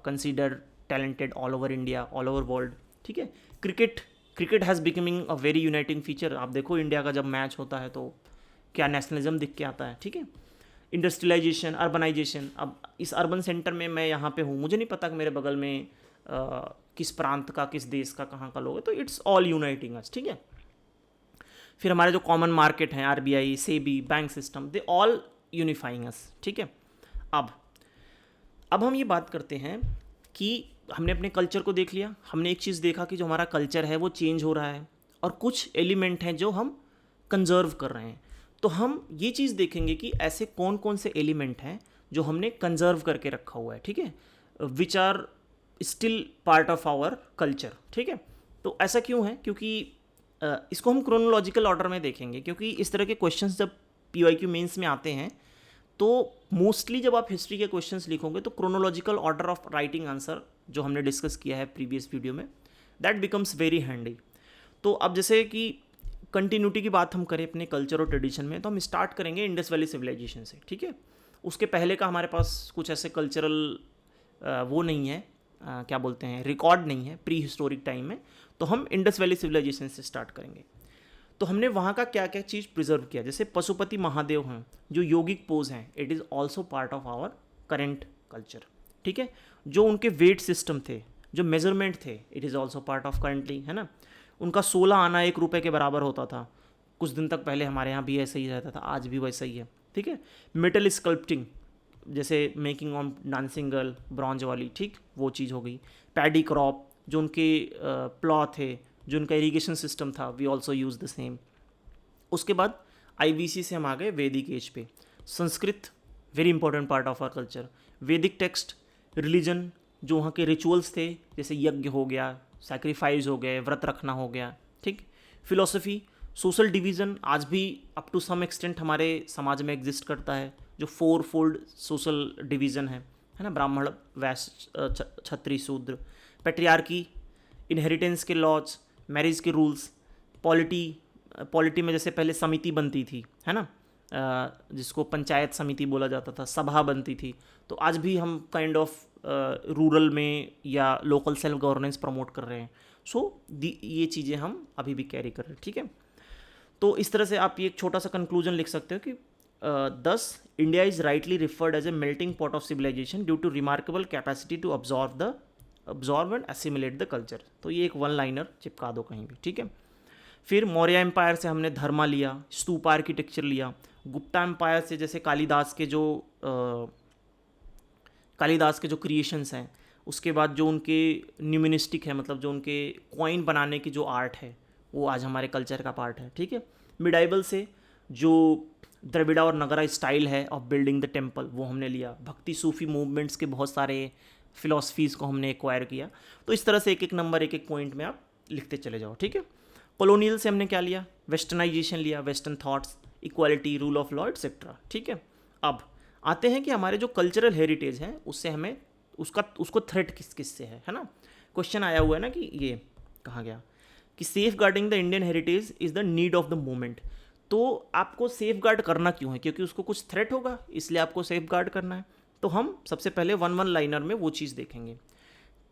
considered talented all over India, all over world, ठीक है। Cricket has becoming a very uniting feature. आप देखो इंडिया का जब मैच होता है तो क्या नेशनलिज्म दिख के आता है, ठीक है। इंडस्ट्रियलाइजेशन, अर्बनाइजेशन, अब इस अर्बन सेंटर में मैं यहाँ पे हूँ, मुझे नहीं पता कि मेरे बगल में किस प्रांत का, किस देश का, कहाँ का लोग है, तो इट्स ऑल यूनाइटिंग अस, ठीक है। फिर हमारे जो कॉमन मार्केट हैं, RBI, SEBI, bank system, they all unifying us, ठीक है। अब हम ये बात करते हैं कि हमने अपने कल्चर को देख लिया, हमने एक चीज़ देखा कि जो हमारा कल्चर है वो चेंज हो रहा है, और कुछ एलिमेंट हैं जो हम कंजर्व कर रहे हैं। तो हम ये चीज़ देखेंगे कि ऐसे कौन कौन से एलिमेंट हैं जो हमने कंजर्व करके रखा हुआ है, ठीक है, which are still part of our culture, ठीक है। तो ऐसा क्यों है, क्योंकि इसको हम क्रोनोलॉजिकल ऑर्डर में देखेंगे, क्योंकि इस तरह के क्वेश्चंस जब PYQ मेंस में आते हैं तो मोस्टली जब आप हिस्ट्री के क्वेश्चंस लिखोगे तो chronological order of writing answer जो हमने डिस्कस किया है प्रीवियस वीडियो में, दैट बिकम्स वेरी हैंडी। तो अब जैसे कि कंटिन्यूटी की बात हम करें अपने कल्चर और ट्रेडिशन में, तो हम स्टार्ट करेंगे इंडस वैली सिविलाइजेशन से, ठीक है। उसके पहले का हमारे पास कुछ ऐसे कल्चरल वो नहीं है, क्या बोलते हैं, रिकॉर्ड नहीं है प्री हिस्टोरिक टाइम में, तो हम इंडस वैली सिविलाइजेशन से स्टार्ट करेंगे। तो हमने वहाँ का क्या क्या चीज़ प्रिजर्व किया, जैसे पशुपति महादेव हैं जो योगिक पोज हैं, it is also part of our current culture, ठीक है। जो उनके वेट सिस्टम थे, जो मेजरमेंट थे, it is also part of currently, है ना। उनका 16 आना 1 रुपये के बराबर होता था, कुछ दिन तक पहले हमारे यहाँ भी ऐसा ही रहता था, आज भी वैसा ही है, ठीक है। मेटल स्कल्पटिंग, जैसे making on dancing girl bronze वाली, ठीक, वो चीज़ हो गई। पैडी क्रॉप, जो उनके प्लॉ थे, जो उनका इरिगेशन सिस्टम था, we also use the same. उसके बाद IBC से हम आ गए वैदिक एज पे। Sanskrit very important part of our culture. वैदिक टेक्स्ट, रिलीजन, जो वहाँ के रिचुअल्स थे, जैसे यज्ञ हो गया, सैक्रिफाइस हो गए, व्रत रखना हो गया, ठीक। फिलोसफी, सोशल डिवीज़न आज भी अप टू सम एक्सटेंट हमारे समाज में एग्जिस्ट करता है, जो 4 फोल्ड सोशल डिवीज़न है ना, ब्राह्मण, वैश्य, क्षत्रिय, शूद्र। पैट्रियार्की, इनहेरिटेंस के लॉज, मैरिज के रूल्स। पॉलिटी में जैसे पहले समिति बनती थी, है ना, जिसको पंचायत समिति बोला जाता था, सभा बनती थी। तो आज भी हम काइंड ऑफ रूरल में या लोकल सेल्फ गवर्नेंस प्रमोट कर रहे हैं। सो ये चीज़ें हम अभी भी कैरी कर रहे हैं, ठीक है। तो इस तरह से आप ये एक छोटा सा कंक्लूजन लिख सकते हो कि thus India is rightly referred as a melting pot of civilization due to remarkable capacity to absorb and assimilate the culture। तो ये एक वन लाइनर चिपका दो कहीं भी, ठीक है। फिर मौर्य एम्पायर से हमने धर्मा लिया, स्तूप आर्किटेक्चर लिया। गुप्ता एम्पायर से जैसे कालिदास के जो क्रिएशंस हैं, उसके बाद जो उनके न्यूमिनिस्टिक है, मतलब जो उनके कॉइन बनाने की जो आर्ट है, वो आज हमारे कल्चर का पार्ट है, ठीक है। मिडाइवल से जो द्रविड़ा और नगरा स्टाइल है ऑफ बिल्डिंग द टेम्पल, वो हमने लिया। भक्ति सूफी मूवमेंट्स के बहुत सारे फिलॉसफीज़ को हमने एक्वायर किया। तो इस तरह से एक एक नंबर, एक एक पॉइंट में आप लिखते चले जाओ, ठीक है। कॉलोनियल से हमने क्या लिया, वेस्टर्नाइजेशन लिया, western thoughts, equality, rule of law, etcetera, ठीक है। अब आते हैं कि हमारे जो कल्चरल हेरिटेज है उससे हमें उसको थ्रेट किस किस से है ना। क्वेश्चन आया हुआ है ना कि ये कहा गया कि safeguarding the Indian heritage is the need of the moment. तो आपको सेफ गार्ड करना क्यों है, क्योंकि उसको कुछ थ्रेट होगा, इसलिए आपको सेफ गार्ड करना है। तो हम सबसे पहले वन लाइनर में वो चीज़ देखेंगे।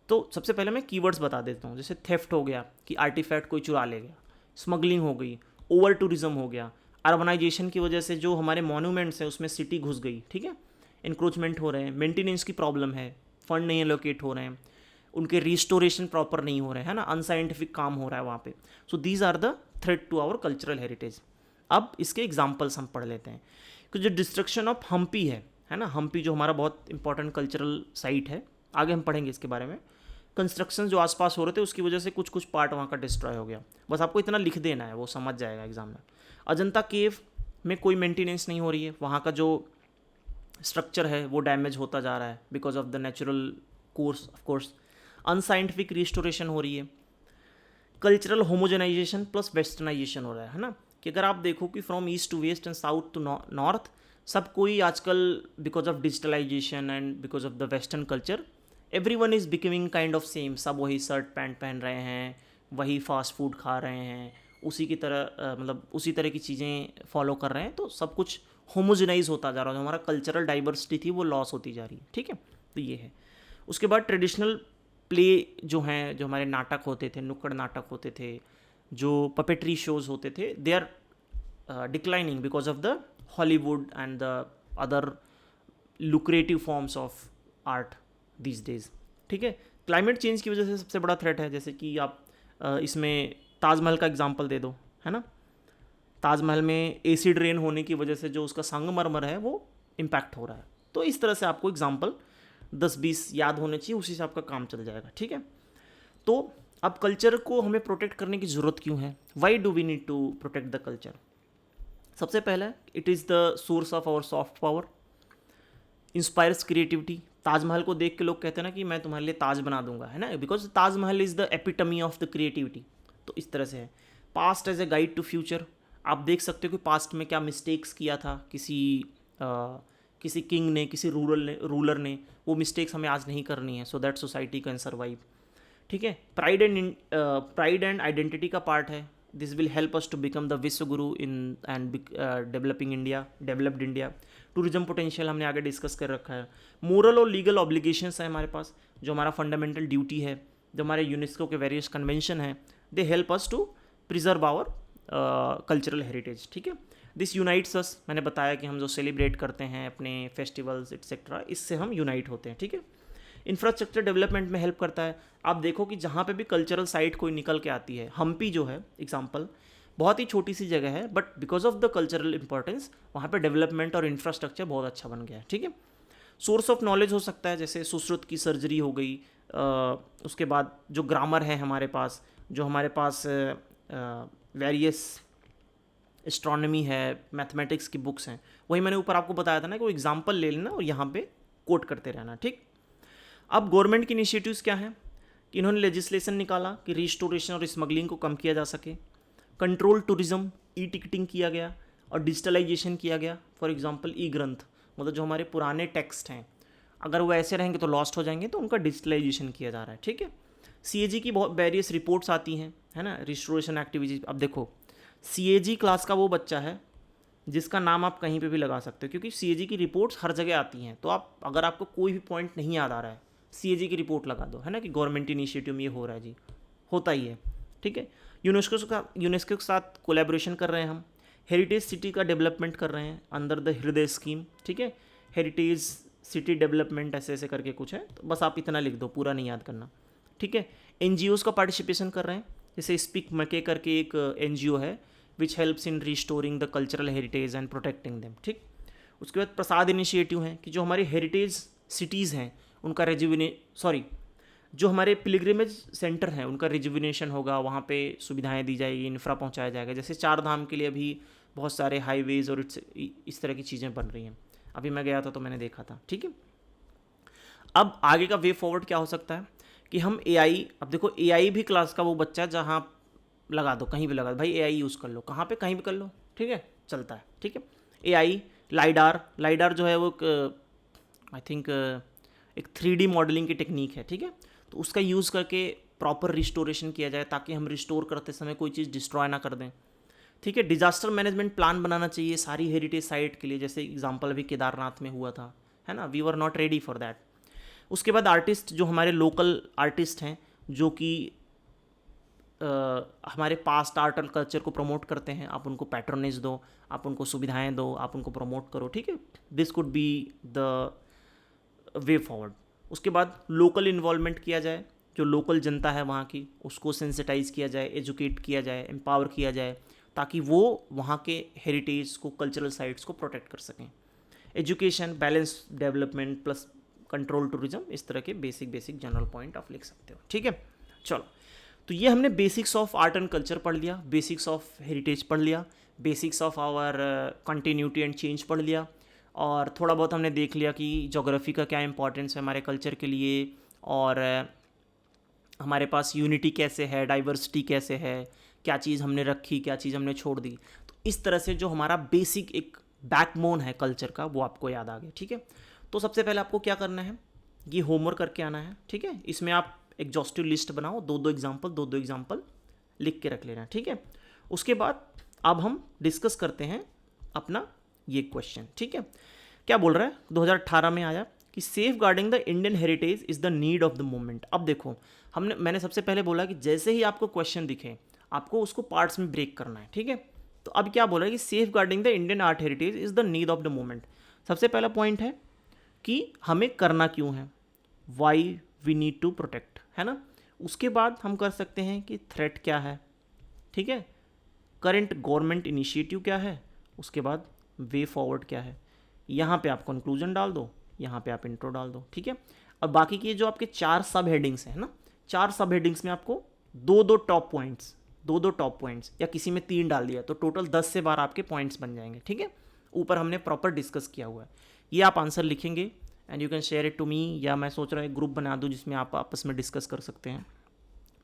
तो सबसे पहले मैं कीवर्ड्स बता देता हूँ, जैसे थेफ्ट हो गया कि आर्टिफैक्ट कोई चुरा ले गया, स्मगलिंग हो गई, ओवर टूरिज्म हो गया, अर्बनाइजेशन की वजह से जो हमारे मॉन्यूमेंट्स हैं उसमें सिटी घुस गई, ठीक है, इंक्रोचमेंट हो रहे हैं, मेंटेनेंस की प्रॉब्लम है, फंड नहीं एलोकेट हो रहे हैं, उनके रिस्टोरेशन प्रॉपर नहीं हो रहे हैं, है ना, अनसाइंटिफिक काम हो रहा है वहाँ पे। So these are the threat to our cultural heritage. अब इसके एग्जाम्पल्स हम पढ़ लेते हैं कि जो डिस्ट्रक्शन ऑफ हम्पी है ना, हम्पी जो हमारा बहुत इंपॉर्टेंट कल्चरल साइट है, आगे हम पढ़ेंगे इसके बारे में। कंस्ट्रक्शन जो आसपास हो रहे थे उसकी वजह से कुछ पार्ट वहाँ का डिस्ट्रॉय हो गया, बस आपको इतना लिख देना है, वो समझ जाएगा एग्जाम में। अजंता केव में कोई मेंटेनेंस नहीं हो रही है, वहाँ का जो स्ट्रक्चर है वो डैमेज होता जा रहा है because of the natural course of course. Unscientific restoration हो रही है। कल्चरल होमोजेनाइजेशन प्लस वेस्टर्नाइजेशन हो रहा है ना, कि अगर आप देखो कि from east to west and south to north सब कोई आजकल because of digitalisation and because of the western culture everyone is becoming kind of same. सब वही शर्ट पैंट पहन रहे हैं, वही फास्ट फूड खा रहे हैं, उसी की तरह मतलब उसी तरह की चीज़ें फॉलो कर रहे हैं। तो सब कुछ होमोजेनाइज होता जा रहा है, जो हमारा कल्चरल डाइवर्सिटी थी वो लॉस होती जा रही है, ठीक है। तो ये है। उसके बाद ट्रेडिशनल प्ले जो हैं, जो हमारे नाटक होते थे, नुक्कड़ नाटक होते थे, जो पपेट्री शोज़ होते थे, they are declining because of the Hollywood and the other lucrative forms of art these days, ठीक है। क्लाइमेट चेंज की वजह से सबसे बड़ा थ्रेट है, जैसे कि आप इसमें ताजमहल का एग्जांपल दे दो, है ना। ताजमहल में एसिड रेन होने की वजह से जो उसका संगमरमर है वो इम्पैक्ट हो रहा है। तो इस तरह से आपको एग्जांपल 10-20 याद होने चाहिए, उसी से आपका काम चल जाएगा, ठीक है। तो अब कल्चर को हमें प्रोटेक्ट करने की ज़रूरत क्यों है? Why do we need to protect the culture? सबसे पहला, it is the source of our soft power, inspires creativity. Taj Mahal को देख के लोग कहते हैं ना कि मैं तुम्हारे लिए ताज बना दूंगा, है ना, because Taj Mahal is the epitome of the creativity. तो इस तरह से है। Past as a guide to future, आप देख सकते हो कि पास्ट में क्या मिस्टेक्स किया था किसी किंग ने, किसी रूलर ने, वो मिस्टेक्स हमें आज नहीं करनी है, so that society can survive. ठीक है। प्राइड एंड आइडेंटिटी का पार्ट है। This will help us to become the Vishwa Guru in and developed India. Tourism potential हमने आगे डिस्कस कर रखा है। मोरल और लीगल ऑब्लिगेशंस है हमारे पास, जो हमारा फंडामेंटल ड्यूटी है, जो हमारे यूनेस्को के वेरियस कन्वेंशन हैं, they help us to preserve our cultural heritage. ठीक है। दिस यूनाइट्स अस, मैंने बताया कि हम जो सेलिब्रेट करते हैं अपने फेस्टिवल्स एक्सेट्रा, इससे हम यूनाइट होते हैं। ठीक है। इंफ्रास्ट्रक्चर डेवलपमेंट में हेल्प करता है। आप देखो कि जहाँ पे भी कल्चरल साइट कोई निकल के आती है, हम्पी जो है एग्जांपल, बहुत ही छोटी सी जगह है, but because of the cultural importance वहाँ पे डेवलपमेंट और इंफ्रास्ट्रक्चर बहुत अच्छा बन गया है। ठीक है। सोर्स ऑफ नॉलेज हो सकता है, जैसे सुश्रुत की सर्जरी हो गई, उसके बाद जो ग्रामर है हमारे पास, जो हमारे पास वेरियस एस्ट्रोनॉमी है, मैथमेटिक्स की बुक्स हैं, वही मैंने ऊपर आपको बताया था ना कि वो एग्जाम्पल ले लेना और यहाँ पे कोट करते रहना। ठीक। अब गवर्नमेंट की इनिशिएटिव्स क्या हैं कि इन्होंने लेजिस्लेशन निकाला कि रिस्टोरेशन और स्मगलिंग को कम किया जा सके, कंट्रोल टूरिज्म, ई टिकटिंग किया गया और डिजिटलाइजेशन किया गया। फॉर एग्जांपल ई ग्रंथ, मतलब जो हमारे पुराने टेक्स्ट हैं अगर वो ऐसे रहेंगे तो लॉस्ट हो जाएंगे, तो उनका डिजिटलाइजेशन किया जा रहा है। ठीक है। CAG की बहुत वेरियस रिपोर्ट्स आती हैं, है ना, रिस्टोरेशन एक्टिविटीज। अब देखो CAG क्लास का वो बच्चा है जिसका नाम आप कहीं पे भी लगा सकते हो, क्योंकि CAG की रिपोर्ट्स हर जगह आती हैं। तो आप अगर आपको कोई भी पॉइंट नहीं याद आ रहा है, CAG की रिपोर्ट लगा दो, है ना, कि गवर्नमेंट इनिशिएटिव में ये हो रहा है जी, होता ही है। ठीक है। यूनेस्को के साथ कोलैबोरेशन कर रहे हैं हम। हेरिटेज सिटी का डेवलपमेंट कर रहे हैं अंडर द हृदय स्कीम। ठीक है। हेरिटेज सिटी डेवलपमेंट ऐसे ऐसे करके कुछ है, तो बस आप इतना लिख दो, पूरा नहीं याद करना। ठीक है। NGOs का पार्टिसिपेशन कर रहे हैं, जैसे स्पीक मके करके एक NGO है which helps in restoring the cultural heritage and protecting them. ठीक। उसके बाद प्रसाद इनिशिएटिव हैं कि जो हमारी हेरिटेज सिटीज़ हैं उनका जो हमारे पिलग्रिमेज सेंटर हैं उनका रिजुविनेशन होगा, वहाँ पे सुविधाएं दी जाएगी, इंफ्रा पहुँचाया जाएगा। जैसे 4 धाम के लिए अभी बहुत सारे हाईवेज़ और इस तरह की चीज़ें बन रही हैं। अभी मैं गया था तो मैंने देखा था। ठीक है। अब आगे का वे फॉरवर्ड क्या हो सकता है कि हम AI, अब देखो AI भी क्लास का वो बच्चा है, जहाँ लगा दो, कहीं भी लगा दो भाई, AI यूज़ कर लो, कहाँ पे कहीं भी कर लो। ठीक है, चलता है। ठीक है। AI, लाइडार जो है वो आई थिंक एक 3D मॉडलिंग की टेक्निक है। ठीक है। तो उसका यूज़ करके प्रॉपर रिस्टोरेशन किया जाए, ताकि हम रिस्टोर करते समय कोई चीज़ डिस्ट्रॉय ना कर दें। ठीक है। डिजास्टर मैनेजमेंट प्लान बनाना चाहिए सारी हेरिटेज साइट के लिए, जैसे एग्जांपल अभी केदारनाथ में हुआ था, है ना, we were not ready for that. उसके बाद आर्टिस्ट, जो हमारे लोकल आर्टिस्ट हैं, जो कि हमारे पास्ट आर्ट और कल्चर को प्रमोट करते हैं, आप उनको पैट्रोनेज दो, आप उनको सुविधाएं दो, आप उनको प्रमोट करो। ठीक है। This could be the way forward. उसके बाद लोकल इन्वॉल्वमेंट किया जाए, जो लोकल जनता है वहाँ की, उसको सेंसिटाइज किया जाए, एजुकेट किया जाए, एम्पावर किया जाए, ताकि वो वहाँ के हेरिटेज को, कल्चरल साइट्स को प्रोटेक्ट कर सकें। Education, balance development plus control tourism, इस तरह के बेसिक जनरल पॉइंट आप लिख सकते हो। ठीक है। चलो, तो ये हमने basics of art and culture पढ़ लिया, बेसिक्स ऑफ हेरिटेज पढ़ लिया, basics of our continuity and change पढ़ लिया, और थोड़ा बहुत हमने देख लिया कि ज्योग्राफी का क्या इंपॉर्टेंस है हमारे कल्चर के लिए, और हमारे पास यूनिटी कैसे है, डाइवर्सिटी कैसे है, क्या चीज़ हमने रखी, क्या चीज़ हमने छोड़ दी। तो इस तरह से जो हमारा बेसिक एक बैकबोन है कल्चर का, वो आपको याद आ गया। ठीक है। तो सबसे पहले आपको क्या करना है, ये होमवर्क करके आना है। ठीक है। इसमें आप एग्जॉस्टिव लिस्ट बनाओ, दो एग्जाम्पल लिख के रख लेना। ठीक है। उसके बाद अब हम डिस्कस करते हैं अपना ये क्वेश्चन। ठीक है। क्या बोल रहा है, 2018 में आया कि safeguarding the Indian heritage is the need of the moment. अब देखो, मैंने सबसे पहले बोला कि जैसे ही आपको क्वेश्चन दिखे आपको उसको पार्ट्स में ब्रेक करना है। ठीक है। तो अब क्या बोला है कि safeguarding the Indian art heritage is the need of the moment. सबसे पहला पॉइंट है कि हमें करना क्यों है, why we need to protect, है ना। उसके बाद हम कर सकते हैं कि थ्रेट क्या है, ठीक है, करंट गवर्नमेंट इनिशिएटिव क्या है, उसके बाद वे फॉरवर्ड क्या है। यहाँ पे आप कंक्लूजन डाल दो, यहाँ पे आप इंट्रो डाल दो। ठीक है। अब बाकी की जो आपके 4 सब हेडिंग्स हैं ना, 4 सब हेडिंग्स में आपको दो दो टॉप पॉइंट्स, दो दो टॉप पॉइंट्स, या किसी में 3 डाल दिया तो टोटल 10 से 12 आपके पॉइंट्स बन जाएंगे, ठीक है। ऊपर हमने प्रॉपर डिस्कस किया हुआ है। ये आप आंसर लिखेंगे and you can share it to me, या मैं सोच रहा हूँ एक ग्रुप बना दूँ जिसमें आप आपस में डिस्कस कर सकते हैं।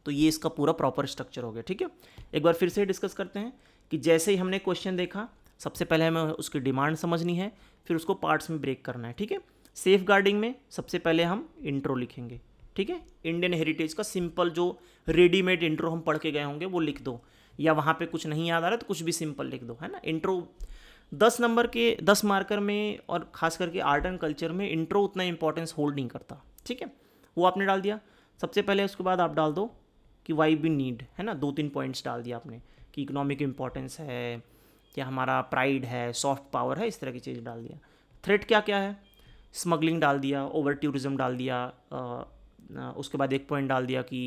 तो ये इसका पूरा प्रॉपर स्ट्रक्चर हो गया, ठीक है। एक बार फिर से डिस्कस करते हैं कि जैसे ही हमने क्वेश्चन देखा, सबसे पहले हमें उसकी डिमांड समझनी है, फिर उसको पार्ट्स में ब्रेक करना है, ठीक है। सेफ गार्डिंग में सबसे पहले हम इंट्रो लिखेंगे, ठीक है। इंडियन हेरिटेज का सिंपल जो रेडीमेड इंट्रो हम पढ़ के गए होंगे वो लिख दो, या वहाँ पे कुछ नहीं याद आ रहा तो कुछ भी सिंपल लिख दो, है ना। इंट्रो 10 नंबर के 10 मार्कर में, और खास करके आर्ट एंड कल्चर में इंट्रो उतना इंपॉर्टेंस होल्ड नहीं करता, ठीक है। वो आपने डाल दिया सबसे पहले। उसके बाद आप डाल दो कि वाई बी नीड, है ना। 2-3 पॉइंट्स डाल दिया आपने कि इकोनॉमिक इंपॉर्टेंस है, या हमारा प्राइड है, सॉफ्ट पावर है, इस तरह की चीज़ डाल दिया। थ्रेट क्या क्या है, स्मगलिंग डाल दिया, ओवर टूरिज्म डाल दिया। उसके बाद एक पॉइंट डाल दिया कि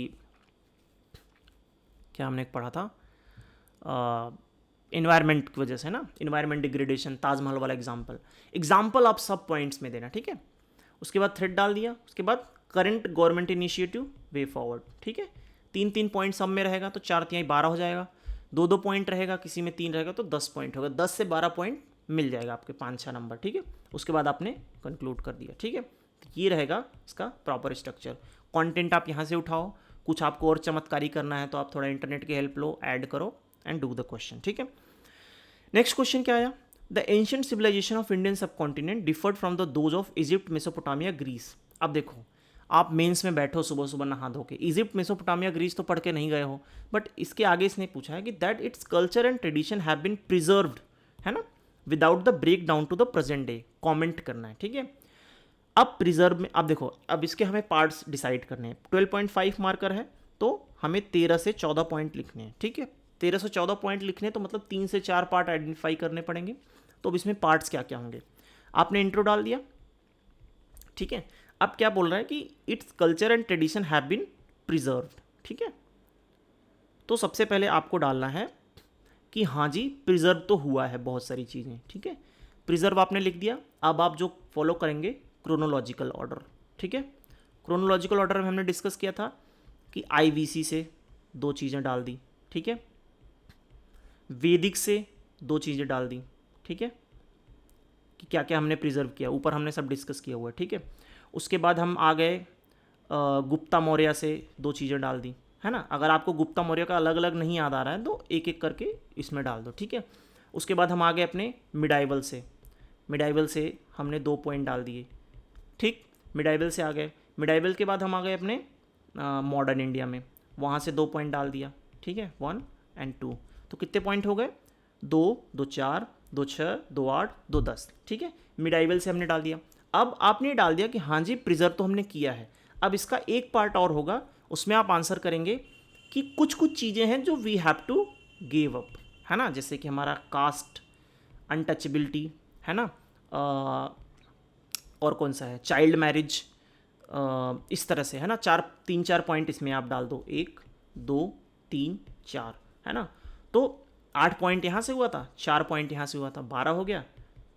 क्या हमने पढ़ा था, इन्वायरमेंट की वजह से ना, इन्वायरमेंट डिग्रेडेशन, ताजमहल वाला एग्जाम्पल आप सब पॉइंट्स में देना, ठीक है। उसके बाद थ्रेड डाल दिया। उसके बाद current government initiative way forward, ठीक है। 3-3 पॉइंट सब में रहेगा तो 4×3=12 हो जाएगा। 2-2 पॉइंट रहेगा, किसी में 3 रहेगा तो 10 पॉइंट होगा। 10 से 12 पॉइंट मिल जाएगा आपके 5-6 नंबर, ठीक है। उसके बाद आपने कंक्लूड कर दिया, ठीक है। तो ये रहेगा इसका प्रॉपर स्ट्रक्चर। कंटेंट आप यहाँ से उठाओ, कुछ आपको और चमत्कारी करना है तो आप थोड़ा इंटरनेट की हेल्प लो, ऐड करो एंड डू द क्वेश्चन, ठीक है। नेक्स्ट क्वेश्चन क्या आया, the ancient civilisation of Indian subcontinent differed from the those of Egypt, Mesopotamia, Greece. अब देखो, आप मेंस में बैठो सुबह सुबह नहा धो के, इजिप्ट, मेसोपोटामिया, ग्रीस तो पढ़ के नहीं गए हो, बट इसके आगे इसने पूछा है कि that it's culture and tradition have been preserved, है ना, without the break down to the present day. Comment करना है, ठीक है। अब प्रिजर्व में, अब देखो, अब इसके हमें पार्ट्स डिसाइड करने हैं। 12.5 मार्कर है तो हमें 13 से 14 पॉइंट लिखने हैं, ठीक है। 13 से 14 पॉइंट लिखने तो मतलब 3 से 4 पार्ट आइडेंटिफाई करने पड़ेंगे। तो अब इसमें पार्ट्स क्या क्या होंगे, आपने इंट्रो डाल दिया, ठीक है। अब क्या बोल रहा है कि it's culture and tradition have been preserved, ठीक है। तो सबसे पहले आपको डालना है कि हाँ जी प्रिजर्व तो हुआ है बहुत सारी चीज़ें, ठीक है। प्रिजर्व आपने लिख दिया। अब आप जो फॉलो करेंगे क्रोनोलॉजिकल ऑर्डर, ठीक है। क्रोनोलॉजिकल ऑर्डर में हमने डिस्कस किया था कि आईवीसी से 2 चीज़ें डाल दी, ठीक है। वैदिक से 2 चीज़ें डाल दी, ठीक है, कि क्या क्या हमने प्रिजर्व किया, ऊपर हमने सब डिस्कस किया हुआ है, ठीक है। उसके बाद हम आ गए गुप्ता मौर्य से 2 चीज़ें डाल दी, है ना। अगर आपको गुप्ता मौर्य का अलग अलग नहीं याद आ रहा है तो एक एक करके इसमें डाल दो, ठीक है। उसके बाद हम आ गए अपने मिडाइवल से, मिडाइवल से हमने 2 पॉइंट डाल दिए, ठीक। मिडाइवल से आ गए, मिडाइवल के बाद हम आ गए अपने मॉडर्न इंडिया में, वहाँ से 2 पॉइंट डाल दिया, ठीक है, 1 और 2। तो कितने पॉइंट हो गए, 2, 2 4, 2 6, 2 8, 2 10, ठीक है। मिडाइवल से हमने डाल दिया। अब आपने डाल दिया कि हाँ जी प्रिजर्व तो हमने किया है। अब इसका एक पार्ट और होगा, उसमें आप आंसर करेंगे कि कुछ कुछ चीज़ें हैं जो we have to give up, है ना। जैसे कि हमारा कास्ट, अनटचेबिलिटी, है ना, और कौन सा है, चाइल्ड मैरिज, इस तरह से, है ना। 3-4 पॉइंट इसमें आप डाल दो, 1 2 3 4, है ना। तो 8 पॉइंट यहाँ से हुआ था, 4 पॉइंट यहाँ से हुआ था, 12 हो गया।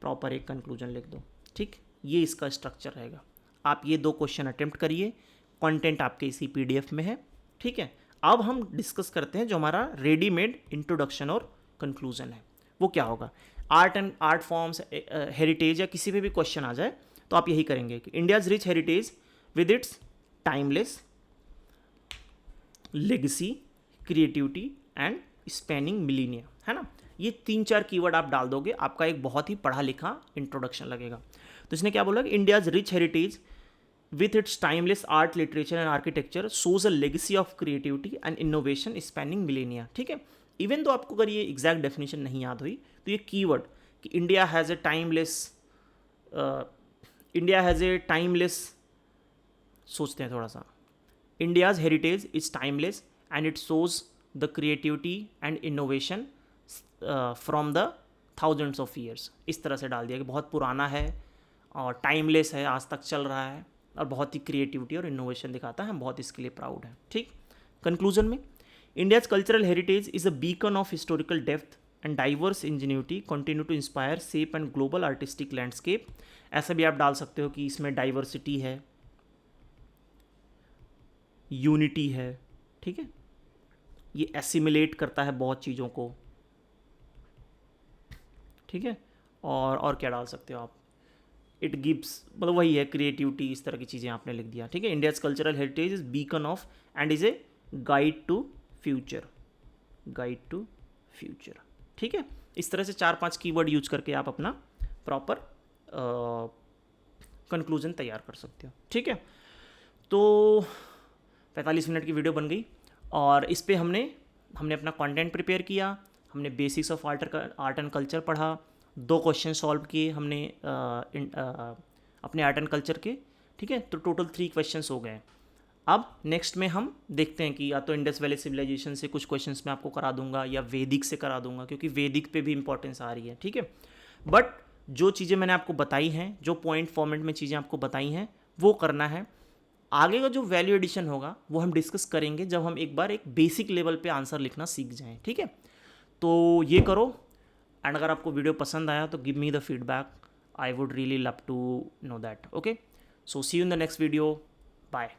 प्रॉपर एक कंक्लूजन लिख दो, ठीक। ये इसका स्ट्रक्चर रहेगा। आप ये 2 क्वेश्चन अटेम्प्ट करिए, कंटेंट आपके इसी पीडीएफ में है, ठीक है। अब हम डिस्कस करते हैं जो हमारा रेडीमेड इंट्रोडक्शन और कंक्लूजन है, वो क्या होगा। आर्ट फॉर्म्स, हेरिटेज, या किसी पे भी क्वेश्चन आ जाए तो आप यही करेंगे कि India's rich heritage with its timeless legacy, creativity and spanning Melania, है ना। ये 3-4 कीवर्ड आप डाल दोगे, आपका एक बहुत ही पढ़ा लिखा इंट्रोडक्शन लगेगा। तो इसने क्या बोला कि India's rich heritage with its timeless art, literature and architecture shows a legacy of creativity and innovation spanning millennia, ठीक है। इवन तो आपको अगर ये एग्जैक्ट डेफिनेशन नहीं याद हुई तो ये कीवर्ड कि इंडिया हैज़ ए टाइमलेस, सोचते हैं थोड़ा सा, India's heritage is timeless and it shows the creativity and innovation from the thousands of years, इस तरह से डाल दिया कि बहुत पुराना है और टाइमलेस है, आज तक चल रहा है और बहुत ही क्रिएटिविटी और इनोवेशन दिखाता है, हम बहुत इसके लिए प्राउड हैं, ठीक। कंक्लूजन में, India's cultural heritage is a beacon of historical depth and diverse ingenuity, continue to inspire shape and global artistic landscape. ऐसा भी आप डाल सकते हो कि इसमें डाइवर्सिटी है, यूनिटी है, ठीक है, ये एसिमिलेट करता है बहुत चीज़ों को, ठीक है। और क्या डाल सकते हो आप, इट गिव्स, मतलब वही है क्रिएटिविटी, इस तरह की चीज़ें आपने लिख दिया, ठीक है। India's cultural heritage is beacon of and is a guide to future, guide to future, ठीक है। इस तरह से 4-5 कीवर्ड यूज करके आप अपना प्रॉपर कंक्लूजन तैयार कर सकते हो, ठीक है। तो 45 मिनट की वीडियो बन गई और इस पे हमने अपना कंटेंट प्रिपेयर किया, हमने basics of art and culture पढ़ा, 2 क्वेश्चन सॉल्व किए हमने अपने आर्ट एंड कल्चर के, ठीक है। तो टोटल 3 क्वेश्चंस हो गए। अब नेक्स्ट में हम देखते हैं कि या तो इंडस वैली सिविलाइजेशन से कुछ क्वेश्चंस मैं आपको करा दूंगा या वैदिक से करा दूंगा, क्योंकि वैदिक पे भी इंपॉर्टेंस आ रही है, ठीक है। बट जो चीज़ें मैंने आपको बताई हैं, जो पॉइंट फॉर्मेट में चीज़ें आपको बताई हैं, वो करना है। आगे का जो वैल्यू एडिशन होगा वो हम डिस्कस करेंगे जब हम एक बार एक बेसिक लेवल पे आंसर लिखना सीख जाएं, ठीक है। तो ये करो, एंड अगर आपको वीडियो पसंद आया तो give me the feedback, I would really love to know that, okay. So see you in the next video, bye.